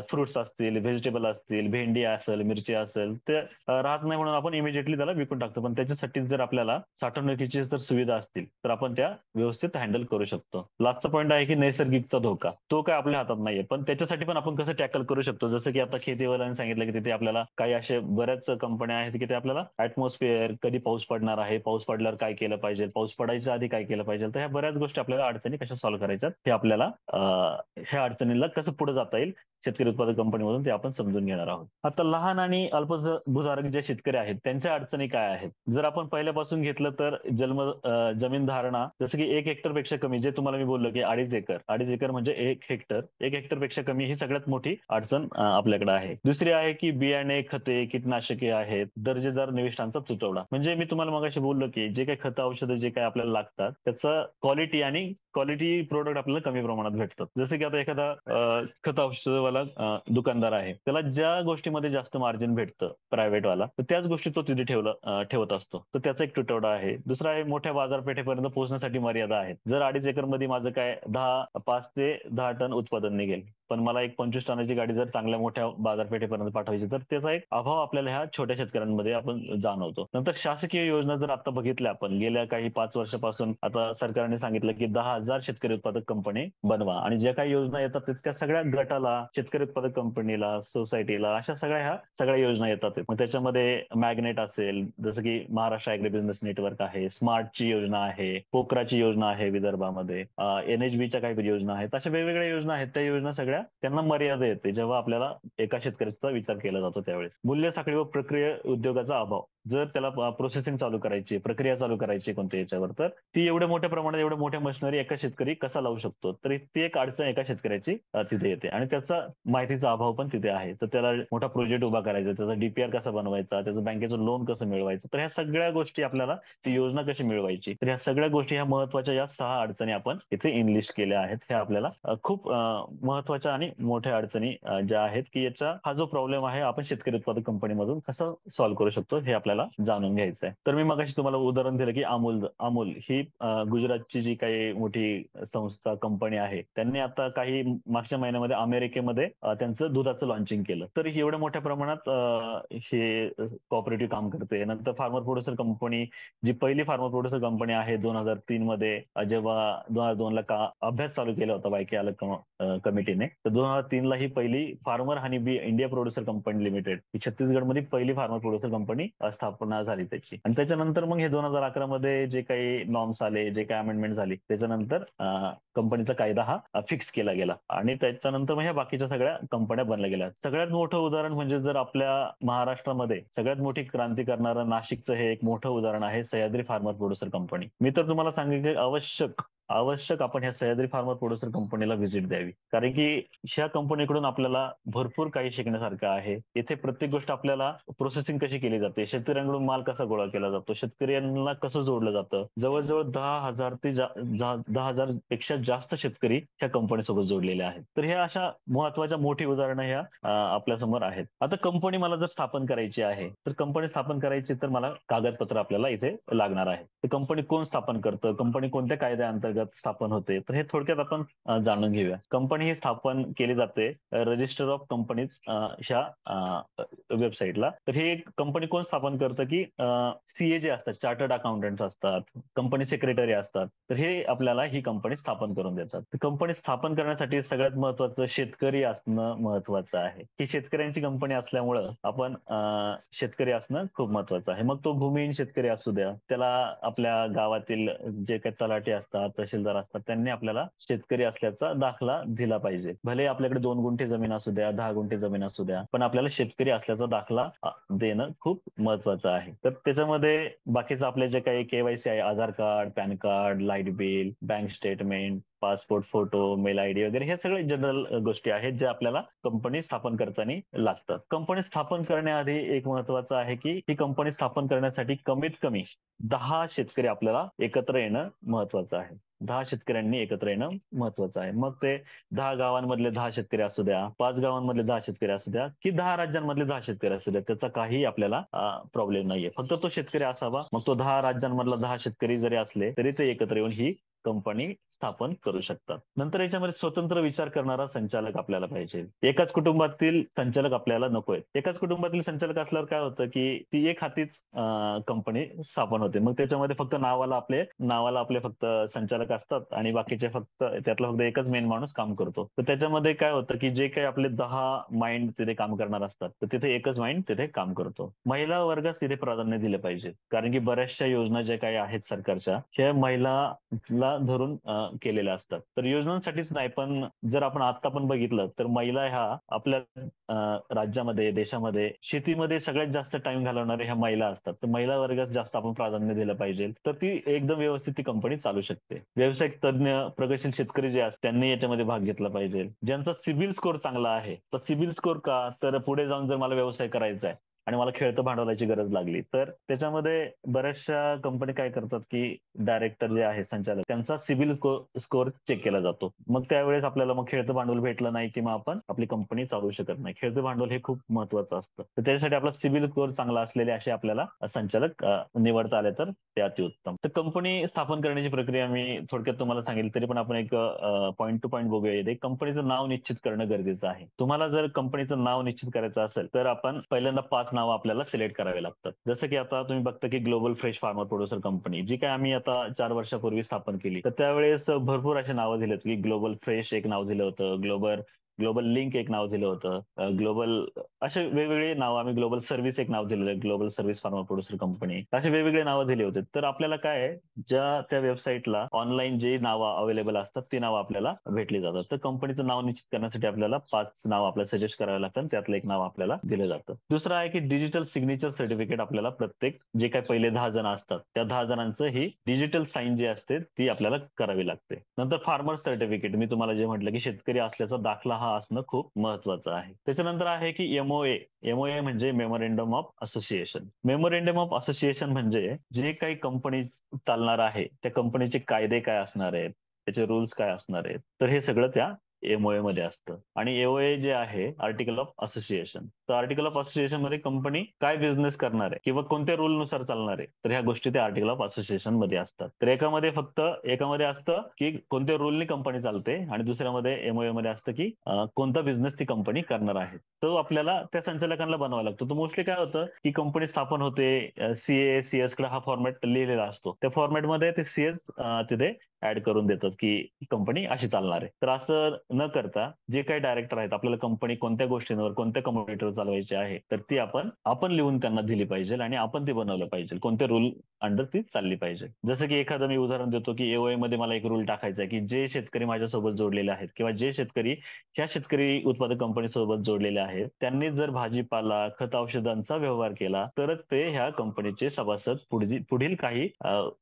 फ्रुट्स असतील, व्हेजिटेबल असतील, भेंडी असेल, मिरची असेल ते राहत नाही म्हणून आपण इमिजिएटली त्याला विकून टाकतो. पण त्याच्यासाठी जर आपल्याला साठवणुकीची जर सुविधा असतील तर आपण त्या व्यवस्थित हँडल करू शकतो. लास्टचा पॉईंट आहे की नैसर्गिकचा धोका. तो काय आपल्या हातात नाहीये. पण त्याच्यासाठी पण आपण कसं टॅकल करू शकतो. जसं की आता खेतीवाल्यांनी सांगितलं की तिथे आपल्याला काही असे बऱ्याच कंपन्या आहेत की ते आपल्याला ऍटमॉस्फिअर कधी पाऊस पडणार आहे, पाऊस पडल्यावर काय केलं पाहिजे, पाऊस पडायच्या आधी काय केलं पाहिजे. तर ह्या बऱ्याच गोष्टी आपल्याला अडचणी कशा सॉल्व्ह करायच्यात हे आपल्याला ह्या अडचणीला कसं पुढे जाता येईल शेतकरी उत्पादक कंपनीमधून ते आपण समजून घेणार आहोत. आता लहान आणि अल्पभूधारक जे शेतकरी आहेत त्यांच्या अडचणी काय आहेत? जर आपण पहिल्यापासून घेतलं तर जमीन धारणा, जसं की 1 हेक्टरपेक्षा कमी, जे तुम्हाला मी बोललो की 2.5 एकर म्हणजे 1 हेक्टर पेक्षा कमी ही सगळ्यात मोठी अडचण आपल्याकडे आहे. दुसरी आहे की बियाणे, खते, कीटकनाशके आहेत, दर्जेदार निविष्ठांचा तुटवडा. म्हणजे मी तुम्हाला मगाशी बोललो की जे काही खतं, औषधं जे काही आपल्याला लागतात त्याचं क्वालिटी प्रोडक्ट आपल्याला कमी प्रमाणात भेटतात. जसं की आता एखादा खत औषधवाला दुकानदार आहे, त्याला ज्या गोष्टीमध्ये जास्त मार्जिन भेटतं प्रायव्हेट वाला, तर त्याच गोष्टी तो तिथे ठेवत असतो. तर त्याचा एक तुटवडा आहे. दुसरा आहे मोठ्या बाजारपेठेपर्यंत पोहोचण्यासाठी मर्यादा आहेत. जर 2.5 एकर मध्ये माझं काय 5 ते 10 टन उत्पादन निघेल, पण मला एक 25 टनाची गाडी जर चांगल्या मोठ्या बाजारपेठेपर्यंत पाठवायची, तर त्याचा एक अभाव आपल्याला ह्या छोट्या शेतकऱ्यांमध्ये आपण जाणवतो. नंतर शासकीय योजना जर आता बघितल्या आपण गेल्या काही 5 वर्षापासून, आता सरकारने सांगितलं की 10,000 शेतकरी उत्पादक कंपनी बनवा, आणि ज्या काही योजना येतात त्या सगळ्या गटाला, शेतकरी उत्पादक कंपनीला, सोसायटीला, अशा सगळ्या योजना येतात. मग त्याच्यामध्ये मॅग्नेट असेल, जसं की महाराष्ट्र ॲग्री बिझनेस नेटवर्क आहे, स्मार्टची योजना आहे, पोकराची योजना आहे विदर्भामध्ये, NHBच्या काही योजना आहेत, अशा वेगवेगळ्या योजना आहेत. त्या योजना सगळ्या त्यांना मर्यादा येते जेव्हा आपल्याला एका शेतकऱ्याचा विचार केला जातो त्यावेळेस. मूल्य साखळी व प्रक्रिया उद्योगाचा अभाव, जर त्याला प्रोसेसिंग चालू करायची, प्रक्रिया चालू करायची कोणत्या याच्यावर, तर ती एवढ्या मोठ्या प्रमाणात, एवढ्या मोठ्या मशिनरी एका शेतकरी कसा लावू शकतो, तर ती एक अडचण एका शेतकऱ्याची तिथे येते, आणि त्याचा माहितीचा अभाव पण तिथे आहे. तर त्याला मोठा प्रोजेक्ट उभा करायचा, त्याचा DPR कसा बनवायचा, त्याचं बँकेचं लोन कसं मिळवायचं, तर ह्या सगळ्या गोष्टी आपल्याला, ती योजना कशी मिळवायची, तर ह्या सगळ्या गोष्टी, ह्या महत्वाच्या या 6 अडचणी आपण इथे इनलिस्ट केल्या आहेत. हे आपल्याला खूप महत्वाच्या आणि मोठ्या अडचणी ज्या आहेत, की याचा हा जो प्रॉब्लेम आहे आपण शेतकरी उत्पादक कंपनीमधून कसं सॉल्व्ह करू शकतो हे आपल्याला जाणून घ्यायचं आहे. तर मी मगाशी तुम्हाला उदाहरण दिलं की अमूल ही गुजरातची जी काही मोठी संस्था, कंपनी आहे, त्यांनी आता काही मागच्या महिन्यामध्ये अमेरिकेमध्ये त्यांचं दुधाचं लॉन्चिंग केलं. तर एवढ्या मोठ्या प्रमाणात हे कॉपरेटिव्ह काम करते. नंतर फार्मर प्रोड्युसर कंपनी, जी पहिली फार्मर प्रोड्युसर कंपनी आहे 2003 मध्ये, जेव्हा 2002 ला अभ्यास चालू केला होता वायके आलक कमिटीने, तर 2003 ला ही पहिली farmer honey bee India producer company limited ही छत्तीसगडमध्ये पहिली फार्मर प्रोड्युसर कंपनी स्थापना झाली त्याची. आणि त्याच्यानंतर मग हे 2011 मध्ये जे काही नॉर्म्स आले, जे काही अमेंडमेंट झाली, त्याच्यानंतर कंपनीचा कायदा हा फिक्स केला गेला, आणि त्याच्यानंतर मग ह्या बाकीच्या सगळ्या कंपन्या बनल्या गेल्या. सगळ्यात मोठं उदाहरण म्हणजे जर आपल्या महाराष्ट्रामध्ये सगळ्यात मोठी क्रांती करणारं नाशिकचं हे एक मोठं उदाहरण आहे, सह्याद्री फार्मर प्रोड्युसर कंपनी. मी तर तुम्हाला सांगेन की आवश्यक आपण ह्या सह्याद्री फार्मर प्रोड्युसर कंपनीला व्हिजिट द्यावी, कारण की ह्या कंपनीकडून आपल्याला भरपूर काही शिकण्यासारखं आहे. इथे प्रत्येक गोष्ट आपल्याला प्रोसेसिंग कशी केली जाते, शेतकऱ्यांकडून माल कसा गोळा केला जातो, शेतकऱ्यांना कसं जोडलं जातं. जवळजवळ 10,000 ते 10,000 पेक्षा जास्त शेतकरी ह्या कंपनीसोबत जोडलेले आहेत. तर ह्या अशा महत्वाच्या मोठी उदाहरणं ह्या आपल्या समोर आहेत. आता कंपनी मला जर स्थापन करायची आहे, तर कंपनी स्थापन करायची तर मला कागदपत्र आपल्याला इथे लागणार आहे. तर कंपनी कोण स्थापन करतं, कंपनी कोणत्या कायद्याअंतर्गत स्थापन होते, तर हे थोडक्यात आपण जाणून घेऊया. कंपनी ही स्थापन केली जाते रजिस्टर ऑफ कंपनीज ह्या वेबसाईटला. तर हे कंपनी कोण स्थापन करतं, की CA जे असतात, चार्टर्ड अकाउंटंट असतात, कंपनी सेक्रेटरी असतात, तर हे आपल्याला ही कंपनी स्थापन करून देतात. तर कंपनी स्थापन करण्यासाठी सगळ्यात महत्वाचं शेतकरी असणं महत्वाचं आहे. ही शेतकऱ्यांची कंपनी असल्यामुळं आपण शेतकरी असणं खूप महत्वाचं आहे. मग तो भूमिहीन शेतकरी असू द्या, त्याला आपल्या गावातील जे काही तलाठी असतात, तहसीलदार असतात, त्यांनी आपल्याला शेतकरी असल्याचा दाखला दिला पाहिजे. भले आपल्याकडे 2 गुंठे जमीन असू द्या, 10 गुंठे जमीन असू द्या, पण आपल्याला शेतकरी असल्याचा दाखला देणं खूप महत्वाचं आहे. तर त्याच्यामध्ये बाकीचं आपले जे काही KYC आहे, Aadhaar card, PAN card, light bill, bank statement, passport photo, mail ID वगैरे, हे सगळे जनरल गोष्टी आहेत जे आपल्याला कंपनी स्थापन करताना लागतात. कंपनी स्थापन करण्याआधी एक महत्वाचं आहे की ही कंपनी स्थापन करण्यासाठी कमीत कमी 10 शेतकरी आपल्याला एकत्र येणं महत्वाचं आहे. 10 शेतकऱ्यांनी एकत्र येणं महत्वाचं आहे. मग ते 10 गावांमधले 10 शेतकरी असू द्या, 5 गावांमधले 10 शेतकरी असू द्या, की 10 राज्यांमधले 10 शेतकरी असू द्या, त्याचा काही आपल्याला प्रॉब्लेम नाहीये. फक्त तो शेतकरी असावा. मग तो 10 राज्यांमधला 10 शेतकरी जरी असले तरी ते एकत्र येऊन ही कंपनी स्थापन करू शकतात. नंतर याच्यामध्ये स्वतंत्र विचार करणारा संचालक आपल्याला पाहिजे. एकाच कुटुंबातील संचालक आपल्याला नकोय. एकाच कुटुंबातील संचालक असल्यावर काय होतं, की ती एक हातीच कंपनी स्थापन होते. मग त्याच्यामध्ये फक्त नावाला आपले फक्त संचालक असतात, आणि बाकीचे फक्त त्यातला फक्त एकच मेन माणूस काम करतो. तर त्याच्यामध्ये काय होतं, की जे काही आपले 10 माइंड तिथे काम करणार असतात, तर तिथे एकच माइंड तिथे काम करतो. महिला वर्गास तिथे प्राधान्य दिले पाहिजे, कारण की बऱ्याचशा योजना ज्या काही आहेत सरकारच्या, त्या महिलाला धरून केलेल्या असतात. तर योजनांसाठीच नाही, पण जर आपण आता पण बघितलं तर महिला ह्या आपल्या राज्यामध्ये, देशामध्ये शेतीमध्ये सगळ्यात जास्त टाइम घालवणारे ह्या महिला असतात. तर महिला वर्गास जास्त आपण प्राधान्य दिलं पाहिजे, तर ती एकदम व्यवस्थित ती कंपनी चालू शकते. व्यावसायिक तज्ञ, प्रगतशील शेतकरी जे असतात त्यांनी याच्यामध्ये भाग घेतला पाहिजे. ज्यांचा सिबिल स्कोर चांगला आहे, तर सिबिल स्कोर का, तर पुढे जाऊन जर मला व्यवसाय करायचा आहे आणि मला खेळतं भांडवलाची गरज लागली, तर त्याच्यामध्ये बऱ्याचशा कंपनी काय करतात की डायरेक्टर जे आहे, संचालक, त्यांचा सिबिल स्कोअर चेक केला जातो. मग त्यावेळेस आपल्याला मग खेळतं भांडवल भेटलं नाही की मग आपण आपली कंपनी चालू शकत नाही. खेळतं भांडवल हे खूप महत्वाचं असतं. तर त्याच्यासाठी आपला सिबिल स्कोअर चांगला असलेले असे आपल्याला संचालक निवडता आले तर ते अतिउत्तम. तर कंपनी स्थापन करण्याची प्रक्रिया मी थोडक्यात तुम्हाला सांगितली, तरी पण आपण एक पॉईंट टू पॉईंट बघूया. कंपनीचं नाव निश्चित करणं गरजेचं आहे. तुम्हाला जर कंपनीचं नाव निश्चित करायचं असेल तर आपण पहिल्यांदा 5 नावं आपल्याला सिलेक्ट करावे लागतात. जसं की आता तुम्ही बघता की global fresh farmer producer company, जी काय आम्ही आता 4 वर्षापूर्वी स्थापन केली, तर त्यावेळेस भरपूर अशी नावं दिलीत की ग्लोबल फ्रेश एक नाव दिलं होतं, ग्लोबल ग्लोबल लिंक एक नाव दिलं होतं, ग्लोबल असे वेगवेगळे नाव, आम्ही ग्लोबल सर्व्हिस एक नाव दिलेलं आहे, global service pharma producer company, असे वेगवेगळे नावं दिले होते. तर आपल्याला काय आहे, ज्या त्या वेबसाईटला ऑनलाईन जे नावं अवेलेबल असतात ती नावं आपल्याला भेटली जातात. तर कंपनीचं नाव निश्चित करण्यासाठी आपल्याला 5 नाव आपल्याला सजेस्ट करावे लागतात, त्यातलं एक नाव आपल्याला दिलं जातं. दुसरं आहे की डिजिटल सिग्नेचर सर्टिफिकेट आपल्याला प्रत्येक जे काही पहिले 10 जण असतात त्या 10 जणांचं ही डिजिटल साईन जी असते ती आपल्याला करावी लागते. नंतर फार्मर सर्टिफिकेट, मी तुम्हाला जे म्हटलं की शेतकरी असल्याचा दाखला हा असणं खूप महत्वाचं आहे. त्याच्यानंतर आहे की एमओए. एमओए म्हणजे memorandum of association. Memorandum of association म्हणजे जे काही कंपनी चालणार आहे त्या कंपनीचे कायदे काय असणार आहेत, त्याचे रूल्स काय असणार आहेत, तर हे सगळं त्या एमओए मध्ये असतं. आणि एओए जे आहे आर्टिकल ऑफ असोसिएशन, तर आर्टिकल ऑफ असोसिएशन मध्ये कंपनी काय बिझनेस करणार आहे किंवा कोणत्या रूल नुसार चालणार आहे, तर ह्या गोष्टी त्या आर्टिकल ऑफ असोसिएशन मध्ये असतात. तर एकामध्ये असतं की कोणत्या रूलनी कंपनी चालते आणि दुसऱ्यामध्ये एमओए मध्ये असतं की कोणता बिझनेस ती कंपनी करणार आहे. तो आपल्याला त्या संचालकांना बनवावा लागतो. तर मोस्टली काय होतं की कंपनी स्थापन होते, सीए सीएस कडे हा फॉर्मॅट लिहिलेला असतो, त्या फॉर्मॅटमध्ये ते सीएस तिथे ऍड करून देतात की कंपनी अशी चालणार आहे. तर असं न करता जे काही डायरेक्टर आहेत, आपल्याला कंपनी कोणत्या गोष्टींवर, कोणत्या कम्युनिटीवर चालवायची आहे, तर ती आपण लिहून त्यांना दिली पाहिजे आणि आपण ते बनवलं पाहिजे, कोणते रूल अंडर ती चालली पाहिजे. जसं की एखादं मी उदाहरण देतो की एओए मध्ये मला एक रूल टाकायचा आहे की जे शेतकरी माझ्यासोबत जोडलेले आहेत किंवा जे शेतकरी ह्या शेतकरी उत्पादक कंपनीसोबत जोडलेले आहेत, त्यांनी जर भाजीपाला, खत, औषधांचा व्यवहार केला तरच ते ह्या कंपनीचे सभासद पुढील काही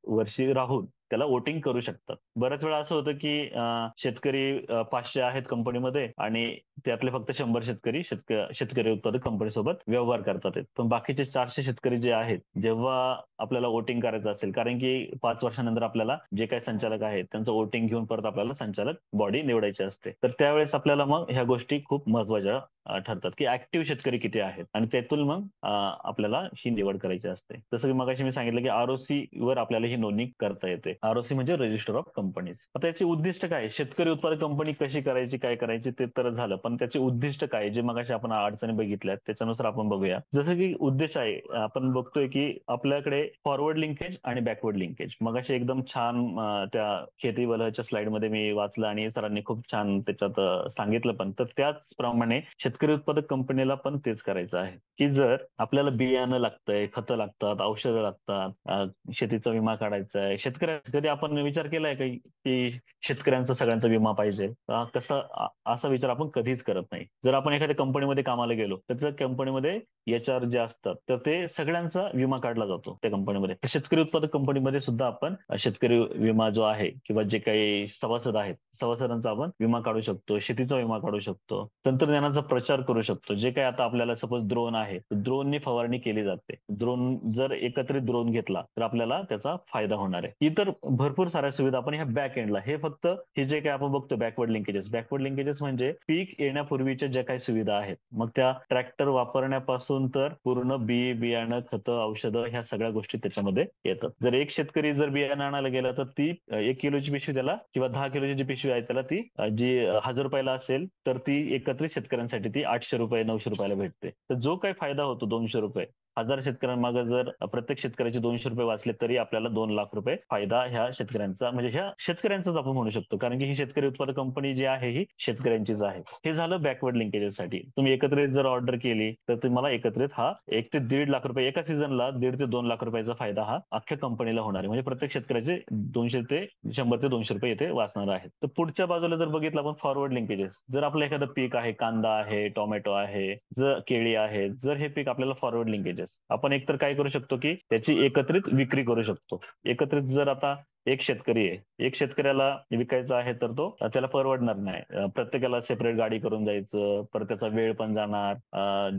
वर्षी राहून त्याला वोटिंग करू शकतात. बऱ्याच वेळा असं होतं की शेतकरी 500 आहेत कंपनीमध्ये आणि त्यातले फक्त 100 शेतकरी शेतकरी उत्पादक कंपनीसोबत व्यवहार करतात आहेत. पण बाकीचे 400 शेतकरी जे आहेत, जेव्हा आपल्याला वोटिंग करायचं असेल, कारण की 5 वर्षानंतर आपल्याला जे काही संचालक आहेत त्यांचं वोटिंग घेऊन परत आपल्याला संचालक बॉडी निवडायची असते, तर त्यावेळेस आपल्याला मग ह्या गोष्टी खूप महत्वाच्या ठरतात की ऍक्टिव्ह शेतकरी किती आहेत आणि त्यातून मग आपल्याला ही निवड करायची असते. जसं की मगाशी मी सांगितलं की आरओसी वर आपल्याला ही नोंदणी करता येते. आरओसी म्हणजे रजिस्टर ऑफ कंपनीज. आता याचे उद्दिष्ट काय, शेतकरी उत्पादक कंपनी कशी करायची, काय करायची ते तर झालं, पण त्याचे उद्दिष्ट काय, जे मगाशी आपण अडचणी बघितल्यात त्याच्यानुसार आपण बघूया. जसं की उद्देश आहे, आपण बघतोय की आपल्याकडे फॉरवर्ड लिंकेज आणि बॅकवर्ड लिंकेज, मगाशी एकदम छान त्या खेती बलाच्या स्लाइड मध्ये मी वाचलं आणि सरांनी खूप छान त्याच्यात सांगितलं पण. तर त्याचप्रमाणे शेतकरी उत्पादक कंपनीला पण तेच करायचं आहे की जर आपल्याला बियाणं लागतंय, खतं लागतात, औषधं लागतात, शेतीचा विमा काढायचा आहे, कधी आपण विचार केलाय की शेतकऱ्यांचा सगळ्यांचा विमा पाहिजे, असा विचार आपण कधीच करत नाही. जर आपण एखाद्या कंपनीमध्ये कामाला गेलो तर त्या कंपनीमध्ये एचआर जे असतात तर ते सगळ्यांचा विमा काढला जातो त्या कंपनीमध्ये. तर शेतकरी उत्पादक कंपनीमध्ये सुद्धा आपण शेतकरी विमा जो आहे किंवा जे काही सभासद आहेत सभासदांचा आपण विमा काढू शकतो, शेतीचा विमा काढू शकतो, तंत्रज्ञानाचा प्रचार करू शकतो. जे काही आता आपल्याला सपोज ड्रोन आहे, ड्रोननी फवारणी केली जाते, ड्रोन जर एकत्रित ड्रोन घेतला तर आपल्याला त्याचा फायदा होणार आहे. इतर भरपूर साऱ्या सुविधा आपण ह्या बॅक एंडला, हे फक्त हे जे काही आपण बघतो बॅकवर्ड लिंकेजेस म्हणजे पीक येण्यापूर्वीच्या ज्या काही सुविधा आहेत, मग त्या ट्रॅक्टर वापरण्यापासून तर पूर्ण बियाणं, खतं, औषधं ह्या सगळ्या गोष्टी त्याच्यामध्ये येतात. जर एक शेतकरी जर बियाणं आणायला गेला तर ती 1 किलोची पिशवी त्याला किंवा 10 किलोची जी पिशवी आहे त्याला ती जी 1000 रुपयाला असेल तर ती एकत्रित शेतकऱ्यांसाठी ती 800 रुपये 900 रुपयाला भेटते. तर जो काही फायदा होतो 200 रुपये 1000 शेतकऱ्यांमागे जर प्रत्येक शेतकऱ्याचे 200 रुपये वाचले तरी आपल्याला 2 लाख रुपये फायदा ह्या शेतकऱ्यांचा म्हणजे ह्या शेतकऱ्यांचाच आपण म्हणू शकतो, कारण की ही शेतकरी उत्पादक कंपनी जी आहे ही शेतकऱ्यांचीच आहे. हे झालं बॅकवर्ड लिंकेजेससाठी. तुम्ही एकत्रित जर ऑर्डर केली तर तुम्हाला एकत्रित हा 1 ते 1.5 लाख रुपये एका सीझनला 1.5 ते 2 लाख रुपयाचा फायदा हा अख्ख्या कंपनीला होणार आहे. म्हणजे प्रत्येक शेतकऱ्याचे 200 ते 100 ते 200 रुपये इथे वाचणार आहेत. तर पुढच्या बाजूला जर बघितलं आपण फॉरवर्ड लिंकेजेस, जर आपलं एखादं पीक आहे, कांदा आहे, टोमॅटो आहे, जर केळी आहे, जर हे पीक आपल्याला फॉरवर्ड लिंकेजेस, आपण एकतर काय करू शकतो की त्याची एकत्रित विक्री करू शकतो. एकत्रित जर आता एक शेतकरी आहे, एक शेतकऱ्याला विकायचं आहे तर तो त्याला परवडणार नाही. प्रत्येकाला सेपरेट गाडी करून जायचं, परत त्याचा वेळ पण जाणार,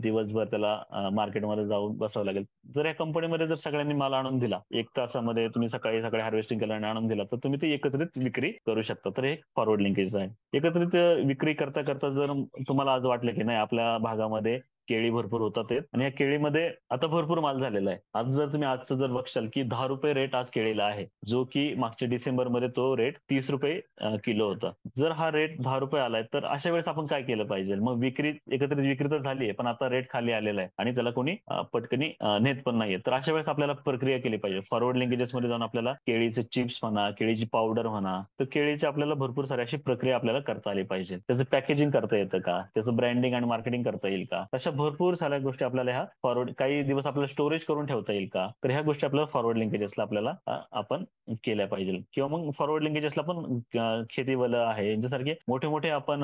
दिवसभर त्याला मार्केटमध्ये जाऊन बसावं लागेल. जर या कंपनीमध्ये जर सगळ्यांनी माल आणून दिला, 1 तासामध्ये तुम्ही सकाळी सकाळी हार्वेस्टिंग केलं आणि आणून दिला, तर तुम्ही ती एकत्रित विक्री करू शकता. तर हे फॉरवर्ड लिंकेज आहे. एकत्रित विक्री करता करता जर तुम्हाला आज वाटलं की नाही आपल्या भागामध्ये केळी भरपूर होतात आहेत आणि या केळीमध्ये आता भरपूर माल झालेला आहे. आज जर तुम्ही आजचं जर बघशाल की 10 रुपये रेट आज केळीला आहे, जो की मागच्या डिसेंबरमध्ये तो रेट 30 रुपये किलो होता. जर हा रेट 10 रुपये आलाय तर अशा वेळेस आपण काय केलं पाहिजे? मग विक्री एकत्रित विक्री तर झाली आहे, पण आता रेट खाली आलेला आहे आणि त्याला कोणी पटकनी नेत पण नाहीये. तर अशा वेळेस आपल्याला प्रक्रिया केली पाहिजे. फॉरवर्ड लिंकेजेस मध्ये जाऊन आपल्याला केळीचे चिप्स म्हणा, केळीची पावडर म्हणा, तर केळीची आपल्याला भरपूर सारी अशी प्रक्रिया आपल्याला करता आली पाहिजे. त्याचं पॅकेजिंग करता येतं का? त्याचं ब्रँडिंग आणि मार्केटिंग करता येईल का? अशा भरपूर साऱ्या गोष्टी आपल्याला ह्या फॉरवर्ड काही दिवस आपल्याला स्टोरेज करून ठेवता येईल का? तर ह्या गोष्टी आपल्याला फॉरवर्ड लिंकेजेसला आपल्याला आपण केल्या पाहिजे. किंवा मग फॉरवर्ड लिंकेजेसला पण शेतीवल आहे यांच्यासारखे मोठे मोठे आपण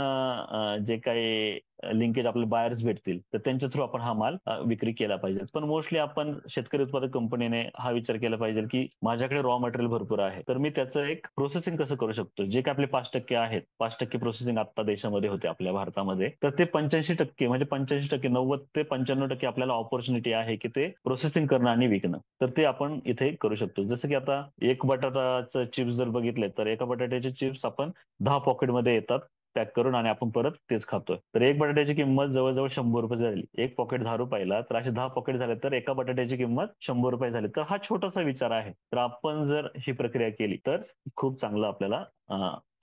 जे काही लिंकेज आपले बायर्स भेटतील तर त्यांच्या थ्रू आपण हा माल विक्री केला पाहिजे. पण मोस्टली आपण शेतकरी उत्पादक कंपनीने हा विचार केला पाहिजे की माझ्याकडे रॉ मटेरियल भरपूर आहे, तर मी त्याचं एक प्रोसेसिंग कसं करू शकतो. जे काही आपले 5% आहेत, 5% प्रोसेसिंग आता देशामध्ये होते आपल्या भारतामध्ये, तर ते 85% म्हणजे 85%, 90 ते 95% आपल्याला ऑपॉर्च्युनिटी आहे की ते प्रोसेसिंग करणं आणि विकणं. तर ते आपण इथे करू शकतो. जसं की आता एक बटाटाचं चिप्स जर बघितले तर एका बटाट्याचे चिप्स आपण 10 पॉकेटमध्ये येतात पॅक करून आणि आपण परत तेच खातोय. तर एक बटाट्याची किंमत जवळजवळ 100 रुपये झाली. एक पॉकेट 10 रुपयाला, तर असे 10 पॉकेट झाले तर एका बटाट्याची किंमत 100 रुपये झाली. तर हा छोटासा विचार आहे. तर आपण जर ही प्रक्रिया केली तर खूप चांगलं आपल्याला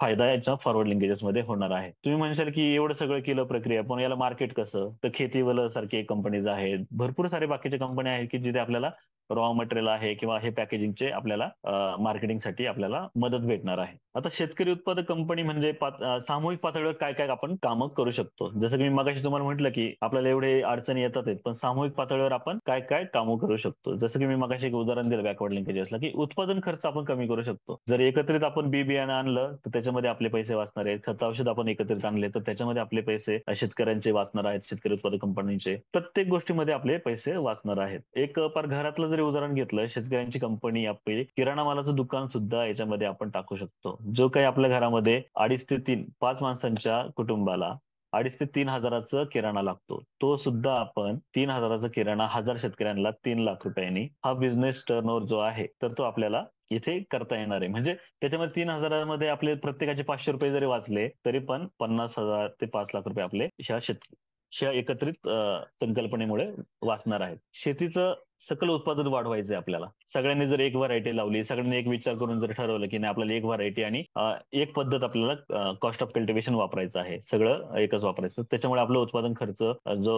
फायदा याच्या फॉरवर्ड लिंकेजेस मध्ये होणार आहे. तुम्ही म्हणशाल की एवढं सगळं केलं प्रक्रिया, पण याला मार्केट कसं? तर खेतीवल सारखे कंपनीज आहेत, भरपूर सारे बाकीच्या कंपन्या आहेत की जिथे आपल्याला रॉ मटेरियल आहे किंवा हे पॅकेजिंगचे आपल्याला मार्केटिंगसाठी आपल्याला मदत भेटणार आहे. आता शेतकरी उत्पादक कंपनी म्हणजे सामूहिक पातळीवर काय काय आपण कामं करू शकतो. जसं की मी मगाशी तुम्हाला म्हटलं की आपल्याला एवढे अडचणी येतात आहेत, पण सामूहिक पातळीवर आपण काय काय कामं करू शकतो. जसं की मी मगाशी एक उदाहरण दिलं बॅकवर्ड लिंकेजेसला, की उत्पादन खर्च आपण कमी करू शकतो. जर एकत्रित आपण बी बियाणं आणलं तर त्याच्यामध्ये आपले पैसे वाचणार आहेत. खत औषध आपण एकत्रित आणले तर त्याच्यामध्ये आपले पैसे शेतकऱ्यांचे वाचणार आहेत, शेतकरी उत्पादक कंपनीचे. प्रत्येक गोष्टीमध्ये आपले पैसे वाचणार आहेत. एक पार घरातलं जरी उदाहरण घेतलं, शेतकऱ्यांची कंपनी आपली किराणा मालाचं दुकान सुद्धा याच्यामध्ये आपण टाकू शकतो. जो काही आपल्या घरामध्ये 2.5 ते 3 5 माणसांच्या कुटुंबाला 2.5 ते 3 हजाराचा किराणा लागतो, तो सुद्धा आपण 3 हजाराचा किराणा 1000 शेतकऱ्यांना 3 लाख रुपयांनी हा बिझनेस टर्नओव्हर जो आहे तर तो आपल्याला इथे करता येणार आहे. म्हणजे त्याच्यामध्ये 3 हजारामध्ये आपले प्रत्येकाचे 500 रुपये जरी वाचले तरी पण 50,000 ते 5 लाख रुपये आपले ह्या एकत्रित संकल्पनेमुळे वाचणार आहेत. शेतीचं सकल उत्पादन वाढवायचंय आपल्याला. सगळ्यांनी जर एक व्हरायटी लावली, सगळ्यांनी एक विचार करून जर ठरवलं की नाही आपल्याला एक व्हरायटी आणि एक पद्धत आपल्याला कॉस्ट ऑफ कल्टिवेशन वापरायचं आहे, सगळं एकच वापरायचं, त्याच्यामुळे आपलं उत्पादन खर्च जो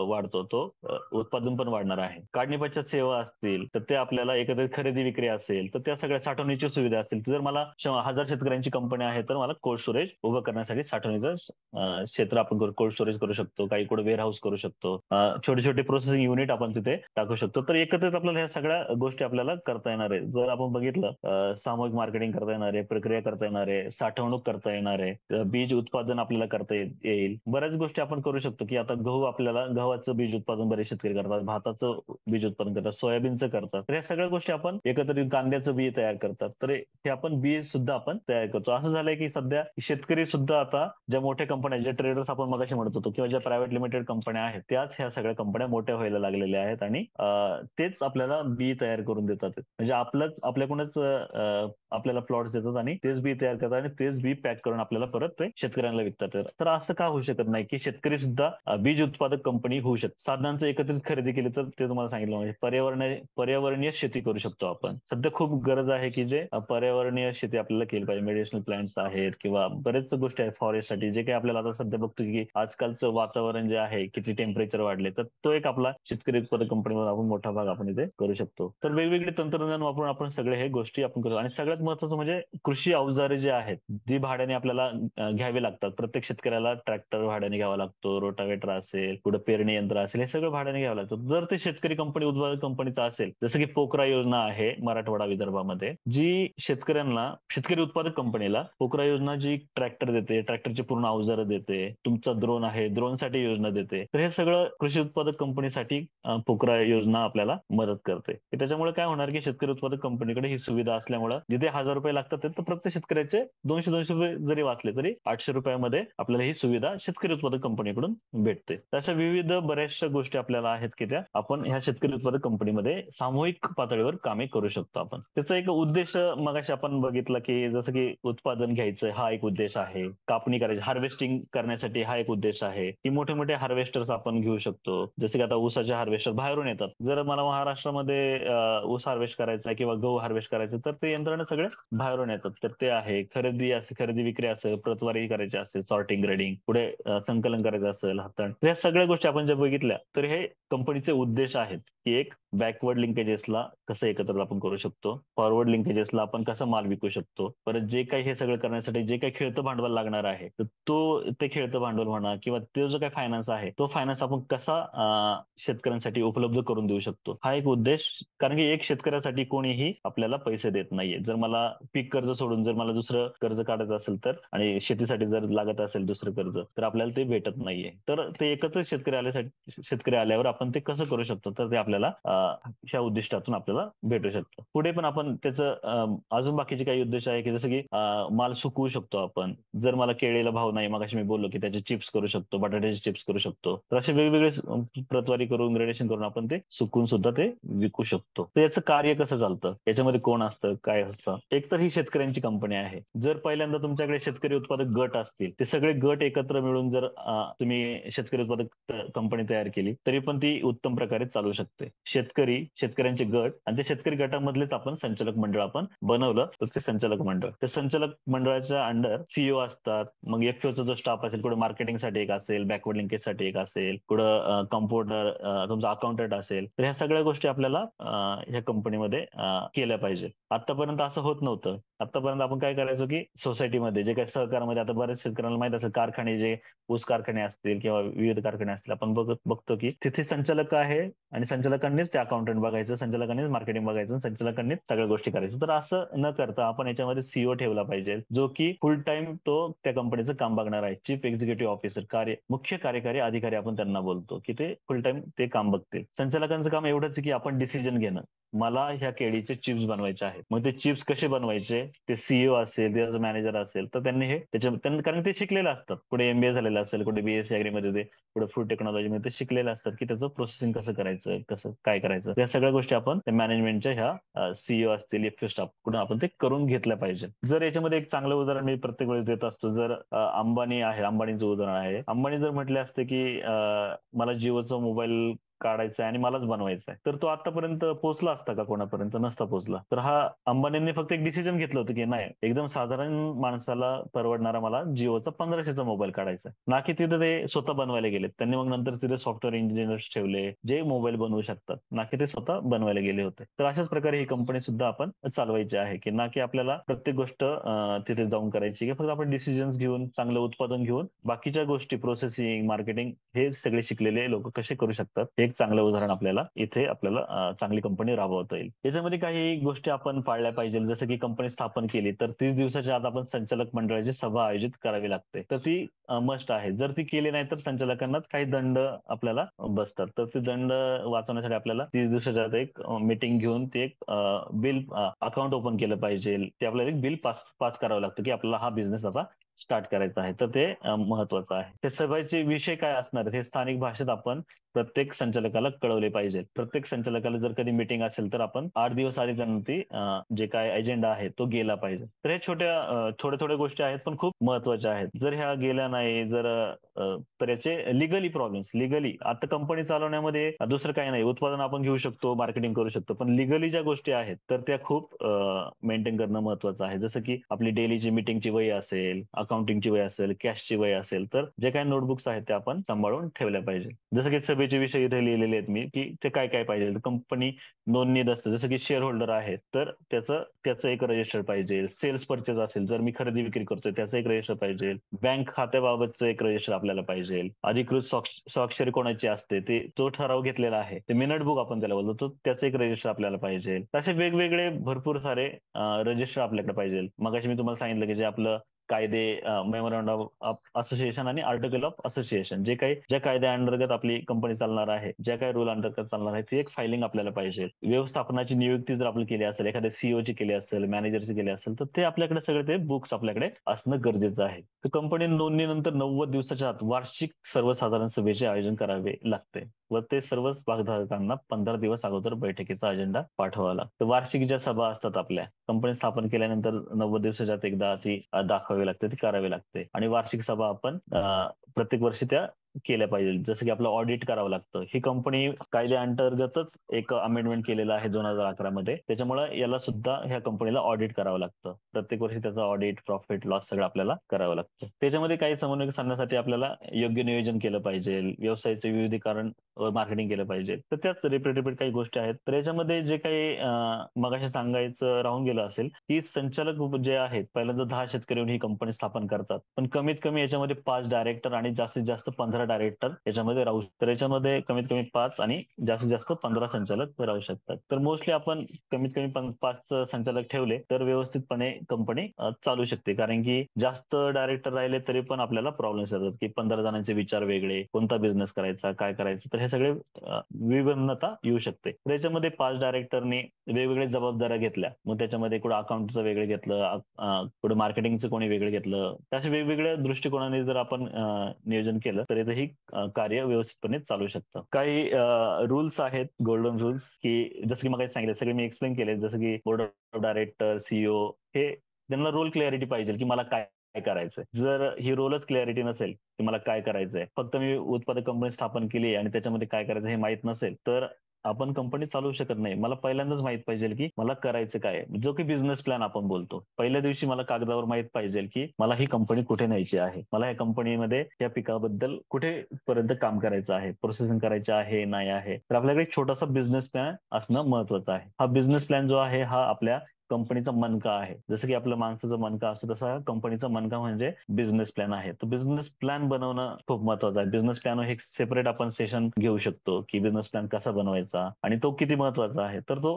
वाढतो तो उत्पादन पण वाढणार आहे. काढणी पश्चात सेवा असतील तर ते आपल्याला एकत्रित खरेदी विक्री असेल तर त्या सगळ्या साठवणीची सुविधा असतील. जर मला 1000 शेतकऱ्यांची कंपनी आहे तर मला कोल्ड स्टोरेज उभं करण्यासाठी साठवणीचं क्षेत्र आपण कोल्ड स्टोरेज करू शकतो, काही कुठे वेअर हाऊस करू शकतो, छोटे छोटे प्रोसेसिंग युनिट आपण तिथे टाकू शकतो. तर एकत्रित आपल्याला ह्या सगळ्या गोष्टी आपल्याला करता येणार आहे. जर आपण बघितलं सामूहिक मार्केटिंग करता येणार आहे, प्रक्रिया करता येणार आहे, साठवणूक करता येणार आहे, बीज उत्पादन आपल्याला करता येईल. बऱ्याच गोष्टी आपण करू शकतो की आता गव्हाचं बीज उत्पादन बरेच शेतकरी करतात, भाताचं बीज उत्पादन करतात, सोयाबीनचं करतात. तर या सगळ्या गोष्टी आपण एकत्रित कांद्याचं बी तयार करतात. तर हे आपण बीज सुद्धा आपण तयार करतो. असं झालंय की सध्या शेतकरी सुद्धा आता ज्या मोठ्या कंपन्या ज्या ट्रेडर्स आपण मगाशी म्हणत होतो किंवा ज्या प्रायव्हेट लिमिटेड कंपन्या आहेत त्याच ह्या सगळ्या कंपन्या मोठ्या व्हायला लागलेल्या आहेत आणि तेच आपल्याला बी तयार करून देतात. म्हणजे आपल्याकडूनच आपल्याला प्लॉट देतात आणि तेच बी तयार करतात आणि तेच बी पॅक करून आपल्याला परत ते शेतकऱ्यांना विकतात. तर असं का होऊ शकत नाही की शेतकरी सुद्धा बीज उत्पादक कंपनी होऊ शकते. साधनांचं एकत्रित खरेदी केली तर ते तुम्हाला सांगितलं म्हणजे पर्यावरणीय शेती करू शकतो आपण. सध्या खूप गरज आहे की जे पर्यावरणीय शेती आपल्याला केली पाहिजे. मेडिसिनल प्लांट्स आहेत किंवा बरेच गोष्टी आहेत फॉरेस्टसाठी, जे काही आपल्याला आता सध्या बघतो की आजकालचं वातावरण जे आहे किती टेम्परेचर वाढले, तर तो एक आपला शेतकरी उत्पादक कंपनीवर आपण मोठा भाग आपण इथे करू शकतो. तर वेगवेगळे तंत्रज्ञान वापरून आपण सगळे हे गोष्टी आपण करतो. आणि सगळ्यात महत्त्वाचं म्हणजे कृषी अवजारे जे आहेत जी भाड्याने आपल्याला घ्यावी लागतात. प्रत्येक शेतकऱ्याला ट्रॅक्टर भाड्याने घ्यावा लागतो, रोटावेटर असेल, पुढे पेरणी यंत्र असेल, हे सगळं भाड्याने घ्यावं लागतं. जर ते शेतकरी कंपनी उत्पादक कंपनीचं असेल, जसं की पोकरा योजना आहे मराठवाडा विदर्भामध्ये, जी शेतकरी उत्पादक कंपनीला पोकरा योजना जी ट्रॅक्टर देते, ट्रॅक्टरची पूर्ण अवजारं देते, तुमचा ड्रोन आहे, ड्रोनसाठी योजना देते. तर हे सगळं कृषी उत्पादक कंपनीसाठी पोकरा योजना आपल्याला मदत करते. त्याच्यामुळे काय होणार की शेतकरी उत्पादक कंपनीकडे ही सुविधा असल्यामुळे जिथे ₹1000 लागतात तर प्रत्येक शेतकऱ्याचे 200 रुपये जरी वाचले तरी ₹800 आपल्याला ही सुविधा शेतकरी उत्पादक कंपनीकडून भेटते. अशा विविध बऱ्याचशा गोष्टी आपल्याला आहेत की त्या आपण ह्या शेतकरी उत्पादक कंपनीमध्ये सामूहिक पातळीवर कामे करू शकतो आपण. त्याचा एक उद्देश मगाशी आपण बघितलं की जसं की उत्पादन घ्यायचं हा एक उद्देश आहे, कापणी करायची, हार्वेस्टिंग करण्यासाठी हा एक उद्देश आहे, की मोठे मोठे हार्वेस्टर्स आपण घेऊ शकतो. जसे की आता ऊसाचे हार्वेस्टर बाहेरून येतात. जर मला महाराष्ट्रामध्ये ऊस हार्वेस्ट करायचा किंवा गहू हार्वेस्ट करायचं तर ते यंत्रणा सगळे बाहेरून येतात. तर ते आहे. खरेदी विक्री असेल, प्रतवारी करायची असेल, सॉर्टिंग, ग्रेडिंग, पुढे संकलन करायचं असेल, हाताळण, या सगळ्या गोष्टी आपण ज्या बघितल्या तर हे कंपनीचे उद्देश आहेत की एक बॅकवर्ड लिंकेजेसला कसं एकत्र आपण करू शकतो, फॉरवर्ड लिंकेजेसला आपण कसं माल विकू शकतो, परत जे काही हे सगळं करण्यासाठी जे काही खेळतं भांडवल लागणार आहे तर ते खेळतं भांडवल म्हणा किंवा तो जो काही फायनान्स आहे तो फायनान्स आपण कसा शेतकऱ्यांसाठी उपलब्ध करून देऊ शकतो, हा एक उद्देश. कारण की एक शेतकऱ्यासाठी कोणीही आपल्याला पैसे देत नाहीये. जर मला पीक कर्ज सोडून जर मला दुसरं कर्ज काढायचं असेल तर आणि शेतीसाठी जर लागत असेल दुसरं कर्ज तर आपल्याला ते भेटत नाहीये. तर ते एकत्र शेतकरी आल्यावर आपण ते कसं करू शकतो तर ते आपल्याला ह्या उद्दिष्टातून आपल्याला भेटू शकतं. पुढे पण आपण त्याचं अजून बाकीचे काही उद्देश आहे की जसं की माल सुकवू शकतो आपण. जर मला केळीला भाव नाही, मगाशी मी बोललो की त्याचे चिप्स करू शकतो, बटाट्याचे चिप्स करू शकतो. तर असे वेगवेगळे प्रतवारी करून ग्रेडेशन करून आपण ते सुकवून सुद्धा ते विकू शकतो. तर याचं कार्य कसं चालतं, याच्यामध्ये कोण असतं, काय असतं? एक तर ही शेतकऱ्यांची कंपनी आहे. जर पहिल्यांदा तुमच्याकडे शेतकरी उत्पादक गट असतील, ते सगळे गट एकत्र मिळून जर तुम्ही शेतकरी उत्पादक कंपनी तयार केली तरी पण ती उत्तम प्रकारे चालू शकते. शेतकऱ्यांचे गट आणि त्या शेतकरी गटामधलेच आपण संचालक मंडळ आपण बनवलं तर ते संचालक मंडळ, त्या संचालक मंडळाच्या अंडर सीईओ असतात. मग एफओचा जो स्टाफ असेल, कुठे मार्केटिंगसाठी एक असेल, बॅकवर्ड लिंकेजसाठी एक असेल, कुठं कम्प्युटर तुमचा अकाउंटंट असेल. तर ह्या सगळ्या गोष्टी आपल्याला ह्या कंपनीमध्ये केल्या पाहिजे. आतापर्यंत असं होत नव्हतं. आतापर्यंत आपण काय करायचो की सोसायटीमध्ये जे काही सहकारामध्ये आता बरेच शेतकऱ्यांना माहित असेल कारखाने, जे ऊस कारखाने असतील किंवा विविध कारखाने असतील, आपण बघतो की तिथे संचालक आहे आणि संचालकांनीच ते अकाउंटंट बघायचं, संचालकांनीच मार्केटिंग बघायचं, संचालकांनीच सगळ्या गोष्टी करायचं. तर असं न करता आपण याच्यामध्ये सीईओ ठेवला पाहिजे, जो की फुल टाइम तो त्या कंपनीचं काम बघणार आहे. चीफ एक्झिक्युटिव्ह ऑफिसर, मुख्य कार्यकारी अधिकारी आपण त्यांना बोलतो की ते फुल टाइम ते काम बघतील. संचालकांचं काम एवढंच की आपण डिसिजन घेणं, मला ह्या केळीचे चिप्स बनवायचे आहेत. मग ते चिप्स कसे बनवायचे, ते सीईओ असेल, त्याचा मॅनेजर असेल तर त्यांनी हे कारण ते शिकलेले असतात. कुठे एमबीए झालेलं असेल, कुठे बीएससी ॲग्रीमध्ये ते पुढे फूड टेक्नॉलॉजीमध्ये ते शिकलेले असतात की त्याचं प्रोसेसिंग कसं करायचं, कसं काय करायचं, या सगळ्या गोष्टी आपण मॅनेजमेंटच्या ह्या सीईओ असतील, एफओ स्टाफ कडून आपण ते करून घेतल्या पाहिजे. जर याच्यामध्ये एक चांगलं उदाहरण मी प्रत्येक वेळेस देत असतो. जर अंबानी आहे, अंबानीचं उदाहरण आहे. अंबानी जर म्हटले असते की मला जिओचा मोबाईल काढायचा आहे आणि मलाच बनवायचा आहे, तर तो आतापर्यंत पोहोचला असता का कोणापर्यंत? नसता पोहोचला. तर हा अंबानींनी फक्त एक डिसिजन घेतलं होतं की नाही, एकदम साधारण माणसाला परवडणारा मला जिओचा 1500चा मोबाईल काढायचा आहे. ना की तिथे ते स्वतः बनवायला गेले. त्यांनी मग नंतर तिथे सॉफ्टवेअर इंजिनियर्स ठेवले जे मोबाईल बनवू शकतात, ना की ते स्वतः बनवायला गेले होते. तर अशाच प्रकारे ही कंपनी सुद्धा आपण चालवायची आहे की ना की आपल्याला प्रत्येक गोष्ट तिथे जाऊन करायची, की फक्त आपण डिसिजन्स घेऊन चांगलं उत्पादन घेऊन बाकीच्या गोष्टी प्रोसेसिंग, मार्केटिंग हे सगळे शिकलेले लोक कसे करू शकतात, हे एक चांगलं उदाहरण आपल्याला चांगली कंपनी राबवता येईल. याच्यामध्ये काही गोष्टी आपण पाळल्या पाहिजे. जसं की कंपनी स्थापन केली तर 30 दिवसाच्या आत आपण संचालक मंडळाची सभा आयोजित करावी लागते. तर ती मस्ट आहे. जर ती केली नाही तर संचालकांनाच काही दंड आपल्याला बसतात. तर ते दंड वाचवण्यासाठी आपल्याला 30 दिवसाच्या आत एक मीटिंग घेऊन ते एक बिल अकाउंट ओपन केलं पाहिजे. ते आपल्याला एक बिल पास करावं लागतं की आपल्याला हा बिझनेस आता स्टार्ट करायचा आहे. तर ते महत्वाचं आहे. ते सभेचे विषय काय असणार हे स्थानिक भाषेत आपण प्रत्येक संचालकाला कळवले पाहिजे. प्रत्येक संचालकाला जर कधी मीटिंग असेल तर आपण 8 दिवस आधी त्यांना ती जे काय अजेंडा आहे तो गेला पाहिजे. तर हे थोड्या गोष्टी आहेत पण खूप महत्वाच्या आहेत. जर ह्या गेल्या नाही, जर तर याचे लिगली आता कंपनी चालवण्यामध्ये दुसरं काही नाही. उत्पादन आपण घेऊ शकतो, मार्केटिंग करू शकतो, पण लिगली ज्या गोष्टी आहेत तर त्या खूप मेंटेन करणं महत्वाचं आहे. जसं की आपली डेलीची मीटिंगची वही असेल, अकाउंटिंगची वही असेल, कॅशची वही असेल, तर जे काही नोटबुक्स आहेत ते आपण सांभाळून ठेवल्या पाहिजे. जसं की गरजेचे विषय इथे लिहिलेले आहेत मी, की ते काय काय पाहिजे. कंपनी नोंदणी दस्त जसं की शेअर होल्डर आहे तर त्याचं एक रजिस्टर पाहिजे. सेल्स परचेस असेल, जर मी खरेदी विक्री करतोय त्याचं एक रजिस्टर पाहिजे. बँक खात्याबाबतचं एक रजिस्टर आपल्याला पाहिजे. अधिकृत स्वाक्षरी कोणाची असते ते तो ठराव घेतलेला आहे, ते मिनिट बुक आपण त्याला बोलतो, तो त्याचं एक रजिस्टर आपल्याला पाहिजे. असे वेगवेगळे भरपूर सारे रजिस्टर आपल्याकडे पाहिजे. मगाशी मी तुम्हाला सांगितलं की जे आपलं कायदे, मेमोरंडम ऑफ असोसिएशन आणि आर्टिकल ऑफ असोसिएशन, जे काही ज्या कायद्या अंतर्गत आपली कंपनी चालणार आहे, ज्या काही रूल अंतर्गत चालणार आहे, ती एक फायलिंग आपल्याला पाहिजे. व्यवस्थापनाची नियुक्ती जर आपली केली असेल, एखाद्या सीईओची केली असेल, मॅनेजरची केली असेल, तर ते आपल्याकडे सगळे ते बुक्स आपल्याकडे असणं गरजेचं आहे. तर कंपनी नोंदणीनंतर 90 दिवसाच्या आत वार्षिक सर्वसाधारण सभेचे आयोजन करावे लागते व ते सर्वच भागधारकांना 15 दिवस अगोदर बैठकीचा अजेंडा पाठवावा लागतो. वार्षिक ज्या सभा असतात आपल्या कंपनी स्थापन केल्यानंतर 90 दिवसाच्या आत एकदा ती दाखवावी लागते, ती करावी लागते. आणि वार्षिक सभा आपण प्रत्येक वर्षी त्या केल्या पाहिजे. जसं की आपलं ऑडिट करावं लागतं. ही कंपनी कायद्याअंतर्गतच एक अमेंडमेंट केलेलं आहे 2011 मध्ये. त्याच्यामुळे याला सुद्धा ह्या कंपनीला ऑडिट करावं लागतं. प्रत्येक वर्षी त्याचं ऑडिट, प्रॉफिट लॉस सगळं आपल्याला करावं लागतं. त्याच्यामध्ये काही समन्वय साधण्यासाठी आपल्याला योग्य नियोजन केलं पाहिजे, व्यवसायाचे विविधीकरण मार्केटिंग केलं पाहिजे. तर त्याच रिपीट काही गोष्टी आहेत. तर याच्यामध्ये जे काही मगाशी सांगायचं राहून गेलं असेल, की संचालक जे आहेत पहिल्यांदा 10 शेतकरी येऊन ही कंपनी स्थापन करतात, पण कमीत कमी याच्यामध्ये 5 डायरेक्टर आणि जास्तीत जास्त 15 डायरेक्टर याच्यामध्ये राहू शकतात. तर याच्यामध्ये कमीत कमी 5 आणि जास्तीत जास्त 15 संचालक राहू शकतात. तर मोस्टली आपण कमीत कमी 5 संचालक ठेवले तर व्यवस्थितपणे कंपनी चालू शकते. कारण की जास्त डायरेक्टर राहिले तरी पण आपल्याला प्रॉब्लेम्स येतात, की 15 जणांचे विचार वेगळे, कोणता बिझनेस करायचा, काय करायचं, तर हे सगळे विभिन्नता येऊ शकते. तर याच्यामध्ये 5 डायरेक्टरनी वेगवेगळ्या जबाबदाऱ्या घेतल्या, मग त्याच्यामध्ये कुठं अकाउंटचं वेगळं घेतलं, कुठं मार्केटिंगचं कोणी वेगळं घेतलं, अशा वेगवेगळ्या दृष्टिकोनाने जर आपण नियोजन केलं तर इथं ही कार्य व्यवस्थितपणे चालू शकतं. काही रूल्स आहेत, गोल्डन रूल्स, की जसं की मग सांगितलं सगळे मी एक्सप्लेन केले, जसं की बोर्ड ऑफ डायरेक्टर, सीईओ, हे त्यांना रोल क्लॅरिटी पाहिजे की मला काय करायचंय. जर ही रोलच क्लॅरिटी नसेल की मला काय करायचंय, फक्त मी उत्पादक कंपनी स्थापन केली आणि त्याच्यामध्ये काय करायचं हे माहित नसेल, तर आपण कंपनी चालवू शकत नाही. मला पहिल्यांदाच माहित पाहिजे की मला करायचं काय आहे. जो की बिझनेस प्लॅन आपण बोलतो. पहिल्या दिवशी मला कागदावर माहित पाहिजे की मला ही कंपनी कुठे न्यायची आहे, मला या कंपनीमध्ये या पिकाबद्दल कुठेपर्यंत काम करायचं आहे, प्रोसेसिंग करायचं आहे नाही आहे. तर आपल्याकडे एक छोटासा बिझनेस प्लॅन असणं महत्वाचं आहे. हा बिझनेस प्लॅन जो आहे हा आपल्या कंपनीचा मनका आहे. जसं की आपलं माणसाचा मनका असतो तसा कंपनीचा मनका म्हणजे बिझनेस प्लॅन आहे. तर बिझनेस प्लॅन बनवणं खूप महत्वाचं आहे. बिझनेस प्लॅन हे सेपरेट आपण सेशन घेऊ शकतो की बिझनेस प्लॅन कसा बनवायचा आणि तो किती महत्वाचा आहे. तर तो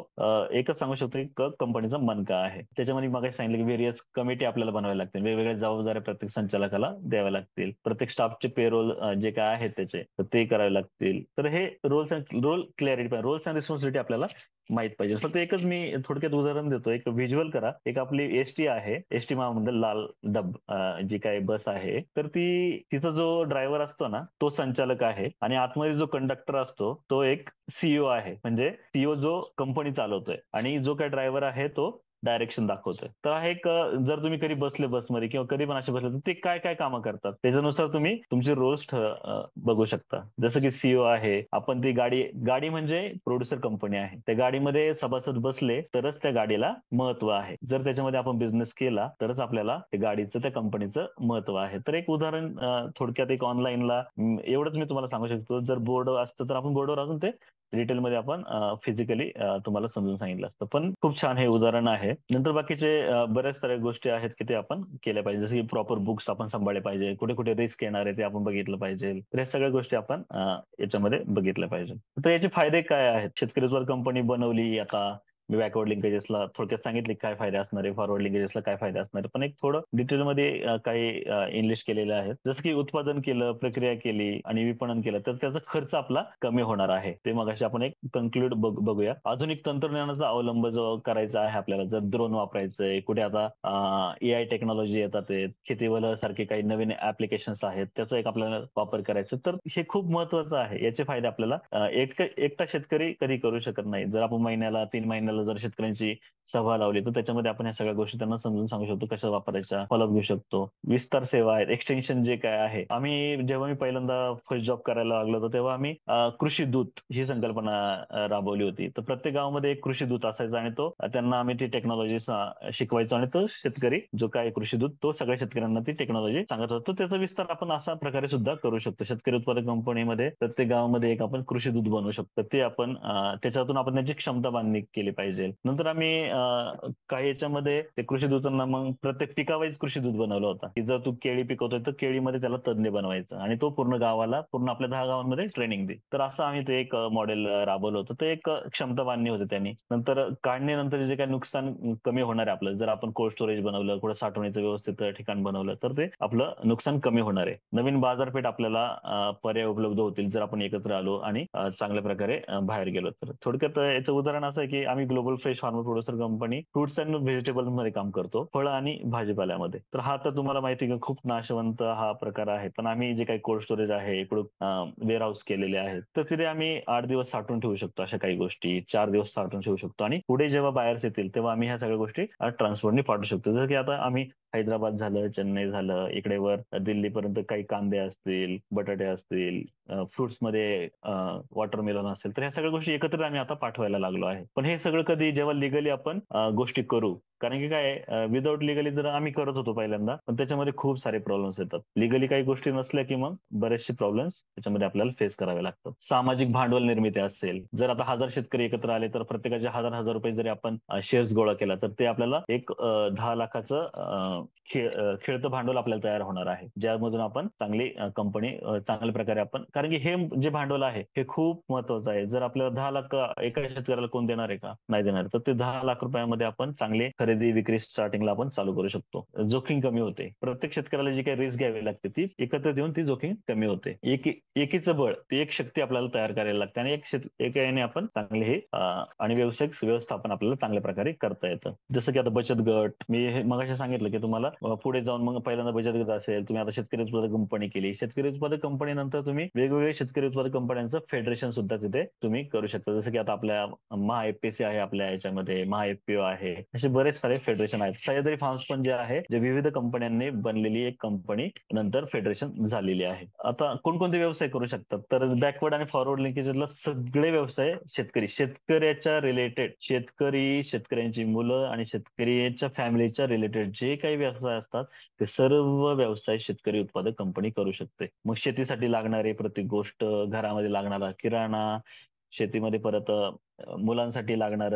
एकच सांगू शकतो की कंपनीचा मनका आहे. त्याच्यामध्ये मग सांगितलं की व्हेरियस कमिटी आपल्याला बनवायला लागतील, वेगवेगळ्या जबाबदाऱ्या प्रत्येक संचालकाला द्याव्या लागतील, प्रत्येक स्टाफचे पेरोल जे काय आहेत त्याचे तर ते करावे लागतील. तर हे role clarity, roles and responsibility आपल्याला माहित पाहिजे. फक्त एकच मी थोडक्यात उदाहरण देतो. एक व्हिज्युअल करा. एक आपली एसटी आहे, एसटी महामंडळ लाल जी काही बस आहे, तर तिचा जो ड्रायव्हर असतो ना तो संचालक आहे आणि आतमध्ये जो कंडक्टर असतो तो एक सीईओ आहे. म्हणजे सीईओ जो कंपनी चालवतोय आणि जो काही ड्रायव्हर आहे तो डायरेक्शन दाखवतोय. तर हा एक जर तुम्ही कधी बसले बसमध्ये किंवा कधी पण असे बसले तर ते काय काय कामं करतात त्याच्यानुसार तुम्ही तुमचे रोल्स बघू शकता. जसं की सीईओ आहे, आपण ती गाडी म्हणजे प्रोड्युसर कंपनी आहे, त्या गाडीमध्ये सभासद बसले तरच त्या गाडीला महत्व आहे. जर त्याच्यामध्ये आपण बिझनेस केला तरच आपल्याला त्या गाडीचं, त्या कंपनीचं महत्व आहे. तर एक उदाहरण थोडक्यात एक ऑनलाईनला एवढंच मी तुम्हाला सांगू शकतो. जर बोर्ड असतं तर आपण बोर्डवर अजून ते डिटेलमध्ये आपण फिजिकली तुम्हाला समजून सांगितलं असतं. पण खूप छान हे उदाहरण आहे. नंतर बाकीचे बऱ्याच साऱ्या गोष्टी आहेत की ते आपण केल्या पाहिजे. जसं की प्रॉपर बुक्स आपण सांभाळले पाहिजे, कुठे कुठे रिस्क येणार आहे ते आपण बघितलं पाहिजे. तर या सगळ्या गोष्टी आपण याच्यामध्ये बघितल्या पाहिजे. तर याचे फायदे काय आहेत? शेतकरी जर कंपनी बनवली, आता मी बॅकवर्ड लिंकेजेसला थोडक्यात सांगितले काय फायदे असणार आहे, फॉरवर्ड लिंकेजेसला काय फायदे असणार आहे, पण एक थोडं डिटेलमध्ये काही इंग्लिश केलेले आहेत. जसं की उत्पादन केलं, प्रक्रिया केली आणि विपणन केलं तर त्याचा खर्च आपला कमी होणार आहे. ते मगाशी आपण एक कन्क्लूड बघूया. आधुनिक तंत्रज्ञानाचा अवलंब जो करायचा आहे आपल्याला, जर ड्रोन वापरायचंय, कुठे आता AI टेक्नॉलॉजी येतात, शेतीवल सारखे काही नवीन ऍप्लिकेशन्स आहेत, त्याचा एक आपल्याला वापर करायचा, तर हे खूप महत्वाचं आहे. याचे फायदे आपल्याला एकटा शेतकरी कधी करू शकत नाही. जर आपण महिन्याला 3 महिन्याला महिन्याला जर शेतकऱ्यांची सभा लावली तर त्याच्यामध्ये आपण ह्या सगळ्या गोष्टी त्यांना समजून सांगू शकतो, कशा वापरायच्या, फॉलोअप घेऊ शकतो. विस्तार सेवा आहेत, एक्सटेन्शन जे काय आहे. जेव्हा मी पहिल्यांदा फर्स्ट जॉब करायला लागलो होतो तेव्हा आम्ही कृषी दूत ही संकल्पना राबवली होती. तर प्रत्येक गावामध्ये एक कृषी दूत असायचा आणि त्यांना आम्ही ती टेक्नॉलॉजी शिकवायचो आणि तो शेतकरी जो काय कृषी दूत तो सगळ्या शेतकऱ्यांना ती टेक्नॉलॉजी सांगत होतो. त्याचा विस्तार आपण अशा प्रकारे सुद्धा करू शकतो. शेतकरी उत्पादक कंपनीमध्ये प्रत्येक गावामध्ये एक आपण कृषी दूत बनवू शकतो. ते आपण त्याच्यातून आपण त्यांची क्षमता बांधणी केली पाहिजे. नंतर आम्ही काही याच्यामध्ये ते कृषी दूतांना मग प्रत्येक पिकावाईज कृषी दूत बनवला होता, की जर तू केळी पिकवतोय तर केळीमध्ये त्याला तज्ञ बनवायचं आणि तो पूर्ण गावाला पूर्ण आपल्या 10 गावांमध्ये ट्रेनिंग दे. तर असं आम्ही ते एक मॉडेल राबवलं होतं. ते एक क्षमता बांधणी होते त्यांनी. नंतर काढणीनंतर जे काही नुकसान कमी होणार आहे आपलं, जर आपण कोल्ड स्टोरेज बनवलं, कुठं साठवणीचं व्यवस्थित ठिकाण बनवलं तर ते आपलं नुकसान कमी होणार आहे. नवीन बाजारपेठ आपल्याला पर्याय उपलब्ध होतील जर आपण एकत्र आलो आणि चांगल्या प्रकारे बाहेर गेलो. तर थोडक्यात याचं उदाहरण असं आहे की आम्ही global fresh farmer producer company fruits and vegetable मध्ये काम करतो, फळं आणि भाजीपाल्यामध्ये. तर हा तर तुम्हाला माहिती आहे की खूप नाशवंत हा प्रकार आहे, पण आम्ही जे काही कोल्ड स्टोरेज आहे, इकडून वेअर हाऊस केलेले आहेत, तर तिथे आम्ही 8 दिवस साठवून ठेवू शकतो. अशा काही गोष्टी 4 दिवस साठवून ठेवू शकतो आणि पुढे जेव्हा बायर्स येतील तेव्हा आम्ही ह्या सगळ्या गोष्टी ट्रान्सपोर्टनी पाठवू शकतो. जसं की आता आम्ही हैदराबाद झालं, चेन्नई झालं, इकडे वर दिल्लीपर्यंत काही कांदे असतील, बटाटे असतील, फ्रुट्स मध्ये वॉटरमेलन असेल, तर ह्या सगळ्या गोष्टी एकत्र आम्ही आता पाठवायला लागलो आहे. पण हे सगळं कधी जेव्हा लिगली आपण गोष्टी करू, कारण की काय विदाऊट लिगली जर आम्ही करत होतो पहिल्यांदा, पण त्याच्यामध्ये खूप सारे प्रॉब्लेम्स येतात. लिगली काही गोष्टी नसल्या की मग बरेचसे प्रॉब्लेम्स त्याच्यामध्ये आपल्याला फेस करावे लागतात. सामाजिक भांडवल निर्मिती असेल, जर आता 1000 शेतकरी एकत्र आले तर प्रत्येकाचे हजार रुपये जरी आपण शेअर्स गोळा केला तर ते आपल्याला एक 10 लाखाचं खेळतं भांडवल आपल्याला तयार होणार आहे, ज्यामधून आपण चांगली कंपनी चांगल्या प्रकारे आपण, कारण की हे जे भांडवल आहे हे खूप महत्वाचं आहे. जर आपल्याला 10 लाख एका शेतकऱ्याला कोण देणार आहे का? नाही देणार. तर ते 10 लाख रुपयामध्ये आपण चांगली खरेदी विक्री स्टार्टिंगला आपण चालू करू शकतो. जोखीम कमी होते. प्रत्येक शेतकऱ्याला जी काही रिस्क घ्यावी लागते ती एकत्र येऊन ती जोखीम कमी होते. एकीचं बळ, ती एक शक्ती आपल्याला तयार करायला लागते आणि एका याने आपण चांगले हे आणि व्यावसायिक व्यवस्थापन आपल्याला चांगल्या प्रकारे करता येतं. जसं की आता बचत गट, मी हे मगाशी सांगितलं की तुम्हाला पुढे जाऊन मग पहिल्यांदा बचत गट असेल, तुम्ही आता शेतकरी उत्पादक कंपनी केली, शेतकरी उत्पादक कंपनी नंतर तुम्ही वेगवेगळे शेतकरी उत्पादक कंपन्यांचं फेडरेशन सुद्धा तिथे तुम्ही करू शकता. जसं की आता आपल्या महाएफपीसी आहे, आपल्या याच्यामध्ये महाएफपीओ आहे, असे बरेच सारे फेडरेशन आहेत. सह्याद्री फार्म्स पण जे आहे, जे विविध कंपन्यांनी बनलेली एक कंपनी नंतर फेडरेशन झालेली आहे. आता कोणकोणते व्यवसाय करू शकतात, तर बॅकवर्ड आणि फॉरवर्ड लिंकेजला सगळे व्यवसाय शेतकऱ्याच्या रिलेटेड, शेतकऱ्यांची मुलं आणि शेतकऱ्याच्या फॅमिलीच्या रिलेटेड जे काही व्यवसाय असतात ते सर्व व्यवसाय शेतकरी उत्पादक कंपनी करू शकते. मग शेतीसाठी लागणारे प्रत्येक गोष्ट, घरामध्ये लागणारा किराणा, शेतीमध्ये परत मुलांसाठी लागणार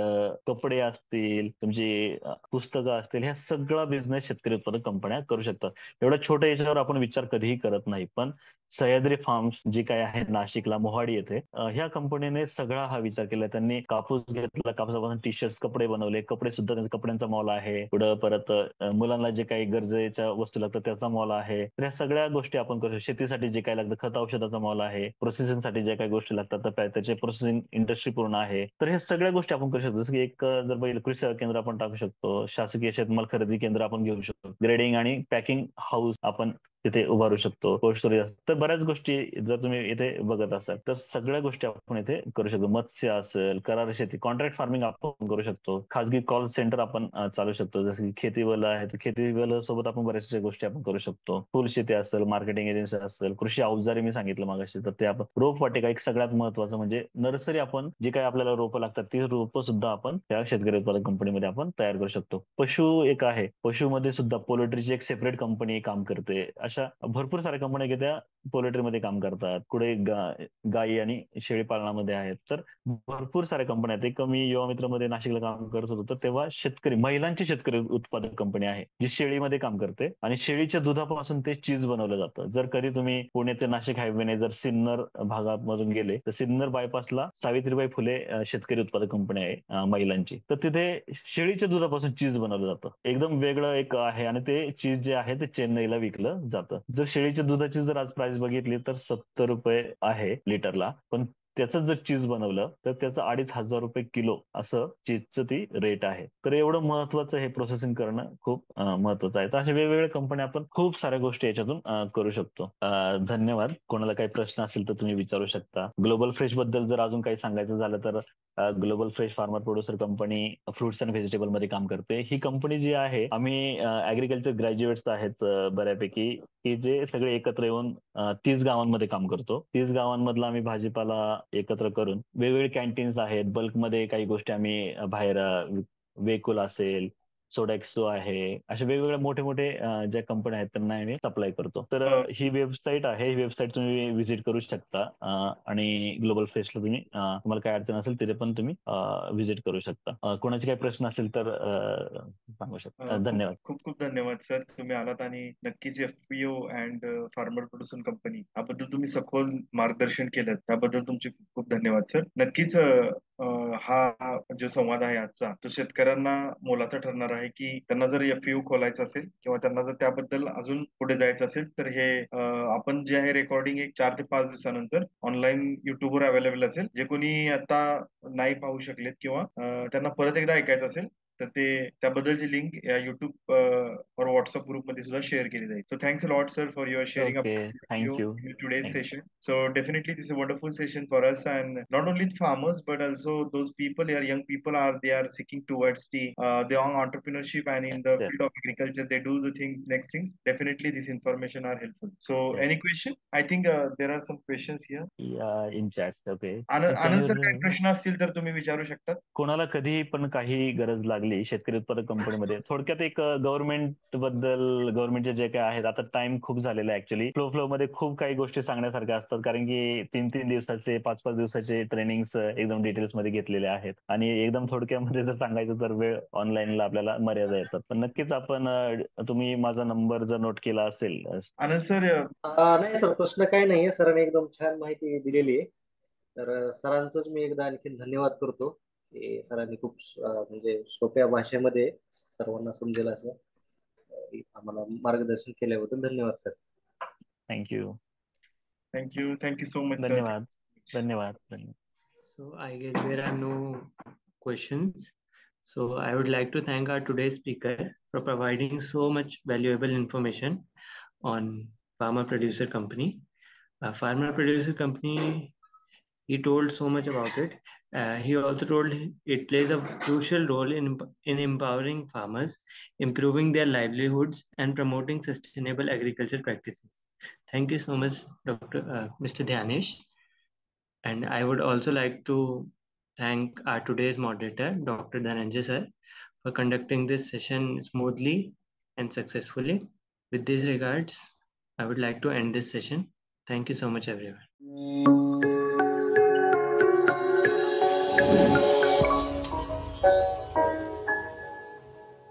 कपडे असतील, तुमची पुस्तकं असतील, ह्या सगळा बिझनेस शेतकरी उत्पादक कंपन्या करू शकतात. एवढ्या छोट्या याच्यावर आपण विचार कधीही करत नाही, पण सह्याद्री फार्म्स जी काय आहे नाशिकला मोहाडी येथे, ह्या कंपनीने सगळा हा विचार केला. त्यांनी कापूस घेतला, कापूसापासून टी शर्ट्स कपडे बनवले, कपडे सुद्धा त्यांचा कपड्यांचा मॉल आहे. पुढं परत मुलांना जे काही गरजेच्या वस्तू लागतात त्याचा मॉल आहे. तर ह्या सगळ्या गोष्टी आपण करू शकतो. शेतीसाठी जे काय लागतं खत औषधाचा मॉल आहे, प्रोसेसिंग साठी जे काही गोष्टी लागतात तर त्याचे प्रोसेसिंग इंडस्ट्री पूर्ण आहे. तर हे सगळ्या गोष्टी आपण करू शकतो. जसं की एक जर बघितलं कृषी सेवा केंद्र आपण टाकू शकतो, शासकीय शेतमाल खरेदी केंद्र आपण घेऊ शकतो, ग्रेडिंग आणि पॅकिंग हाऊस आपण तिथे उभारू शकतो, कोल्ड स्टोरेज. तर बऱ्याच गोष्टी जर तुम्ही इथे बघत असाल तर सगळ्या गोष्टी आपण इथे करू शकतो. मत्स्य असेल, करार शेती, कॉन्ट्रॅक्ट फार्मिंग आपण करू शकतो, खाजगी कॉल सेंटर आपण चालू शकतो, जसं की खेतीवल आहे तर खेतीवल सोबत आपण बऱ्याचशा गोष्टी आपण करू शकतो. फुल शेती असेल, मार्केटिंग एजन्सी असेल, कृषी अवजारे मी सांगितलं मागाशी, तर ते आपण रोपवाटिका, एक सगळ्यात महत्वाचं म्हणजे नर्सरी, आपण जे काही आपल्याला रोपं लागतात ती रोपं सुद्धा आपण त्या शेतकरी उत्पादक कंपनीमध्ये आपण तयार करू शकतो. पशु एक आहे, पशुमध्ये सुद्धा पोल्ट्रीची एक सेपरेट कंपनी काम करते. अशा भरपूर साऱ्या कंपन्या की त्या पोल्ट्रीमध्ये काम करतात. पुढे गायी आणि शेळी पालनामध्ये आहेत. तर भरपूर साऱ्या कंपन्या आहेत. एक मी युवा मित्रमध्ये नाशिकला काम करत होतो, तर तेव्हा महिलांची शेतकरी उत्पादक कंपनी आहे जी शेळीमध्ये काम करते आणि शेळीच्या दुधापासून ते चीज बनवलं जातं. जर कधी तुम्ही पुणे ते नाशिक हायवेने जर सिन्नर भागामधून गेले तर सिन्नर बायपासला सावित्रीबाई फुले शेतकरी उत्पादक कंपनी आहे महिलांची. तर तिथे शेळीच्या दुधापासून चीज बनवलं जातं. एकदम वेगळं एक आहे आणि ते चीज जे आहे ते चेन्नईला विकलं जातं. जर शेळीच्या दुधाची जर आज प्राइस बघितली तर 70 रुपये आहे लिटरला, पण त्याचं जर चीज बनवलं तर त्याचं 2,500 रुपये किलो असं चीजचं ती रेट आहे. तर एवढं महत्वाचं हे प्रोसेसिंग करणं खूप महत्वाचं आहे. तर अशा वेगवेगळ्या कंपन्या आपण खूप साऱ्या गोष्टी याच्यातून करू शकतो. धन्यवाद. कोणाला काही प्रश्न असेल तर तुम्ही विचारू शकता. ग्लोबल फ्रेश बद्दल जर अजून काही सांगायचं झालं तर global fresh farmer producer company fruits and vegetable मध्ये काम करते. ही कंपनी जी आहे, आम्ही ऍग्रिकल्चर ग्रॅज्युएट्स आहेत बऱ्यापैकी, की जे सगळे एकत्र येऊन 30 गावांमध्ये काम करतो. 30 गावांमधला आम्ही भाजीपाला एकत्र करून वेगवेगळे कॅन्टीन्स आहेत. बल्कमध्ये काही गोष्टी आम्ही बाहेर वेकुल असेल, सोडॅक्सो आहे, अशा वेगवेगळ्या मोठे मोठे ज्या कंपन्या आहेत त्यांना आम्ही सप्लाय करतो. तर ही वेबसाईट आहे, ही वेबसाईट तुम्ही व्हिजिट करू शकता आणि ग्लोबल फ्रेशला तुम्ही तुम्हाला काय अडचण असेल तिथे पण तुम्ही व्हिजिट करू शकता. कोणाचे काही प्रश्न असेल तर सांगू शकता. खूप धन्यवाद. खूप खूप धन्यवाद सर, तुम्ही आलात आणि नक्कीच FPO and farmer producer company याबद्दल तुम्ही सखोल मार्गदर्शन केलं, त्याबद्दल तुमचे खूप खूप धन्यवाद सर. नक्कीच हा जो संवाद आहे आजचा, तो शेतकऱ्यांना मोलाचा ठरणार आहे, की त्यांना जर FPO खोलायचं असेल किंवा त्यांना जर त्याबद्दल अजून पुढे जायचं असेल तर हे आपण जे आहे रेकॉर्डिंग एक 4 ते 5 दिवसानंतर ऑनलाईन युट्यूबवर अवेलेबल असेल. जे कोणी आता नाही पाहू शकलेत किंवा त्यांना परत एकदा ऐकायचं असेल तर ते त्याबद्दलची लिंक या युट्यूब और व्हॉट्सअप ग्रुपमध्ये सुद्धा शेअर केली जाईल. So thanks a lot sir for your sharing okay. you thank you. in today's thank session. So definitely this is a wonderful session for us, and not only farmers but also those people here, young people they are seeking towards the young entrepreneurship, and in the you. field of agriculture they do the things next things. Definitely this information are helpful. So Yes. any question? I think there are some questions here. Yeah, in chats. Okay. Can Anand you sir, काही प्रश्न असतील तर तुम्ही विचारू शकतात. कोणाला कधीही पण काही गरज लागली शेतकरी उत्पादक कंपनीमध्ये, थोडक्यात एक गव्हर्नमेंट बद्दल, गव्हर्नमेंटचे जे काय आहेत, आता टाइम खूप झालेला आहे ऍक्च्युली. फ्लो मध्ये खूप काही गोष्टी सांगण्यासारख्या असतात, कारण की 3-3 दिवसाचे 5-5 दिवसाचे ट्रेनिंग्स एकदम डिटेल्स मध्ये घेतलेले आहेत आणि एकदम थोडक्यामध्ये जर सांगायचं तर वेळ ऑनलाईनला आपल्याला मर्यादा येतात. पण नक्कीच आपण तुम्ही माझा नंबर जर नोट केला असेल. आनंद सर, नाही सर, प्रश्न काही नाहीये. सरांनी एकदम छान माहिती दिलेली आहे. तर सरांचंच मी एकदा आणखी धन्यवाद करतो की सरांनी खूप म्हणजे सोप्या भाषेमध्ये सर्वांना समजेल असं आम्हाला मार्गदर्शन केल्याबद्दल धन्यवाद sir. Thank you. Thank you so much sir. धन्यवाद. धन्यवाद. धन्यवाद. So I guess there are no questions. So I would like to thank our today's speaker for providing so much valuable information on Farmer Producer Company. Farmer Producer Company, he told so much about it. He also told it plays a crucial role in empowering farmers, improving their livelihoods, and promoting sustainable agriculture practices. Thank you so much, Mr. Dhyanesh. And I would also like to thank our today's moderator, Dr. Dhananjay sir, for conducting this session smoothly and successfully. With these regards, I would like to end this session. Thank you so much, everyone.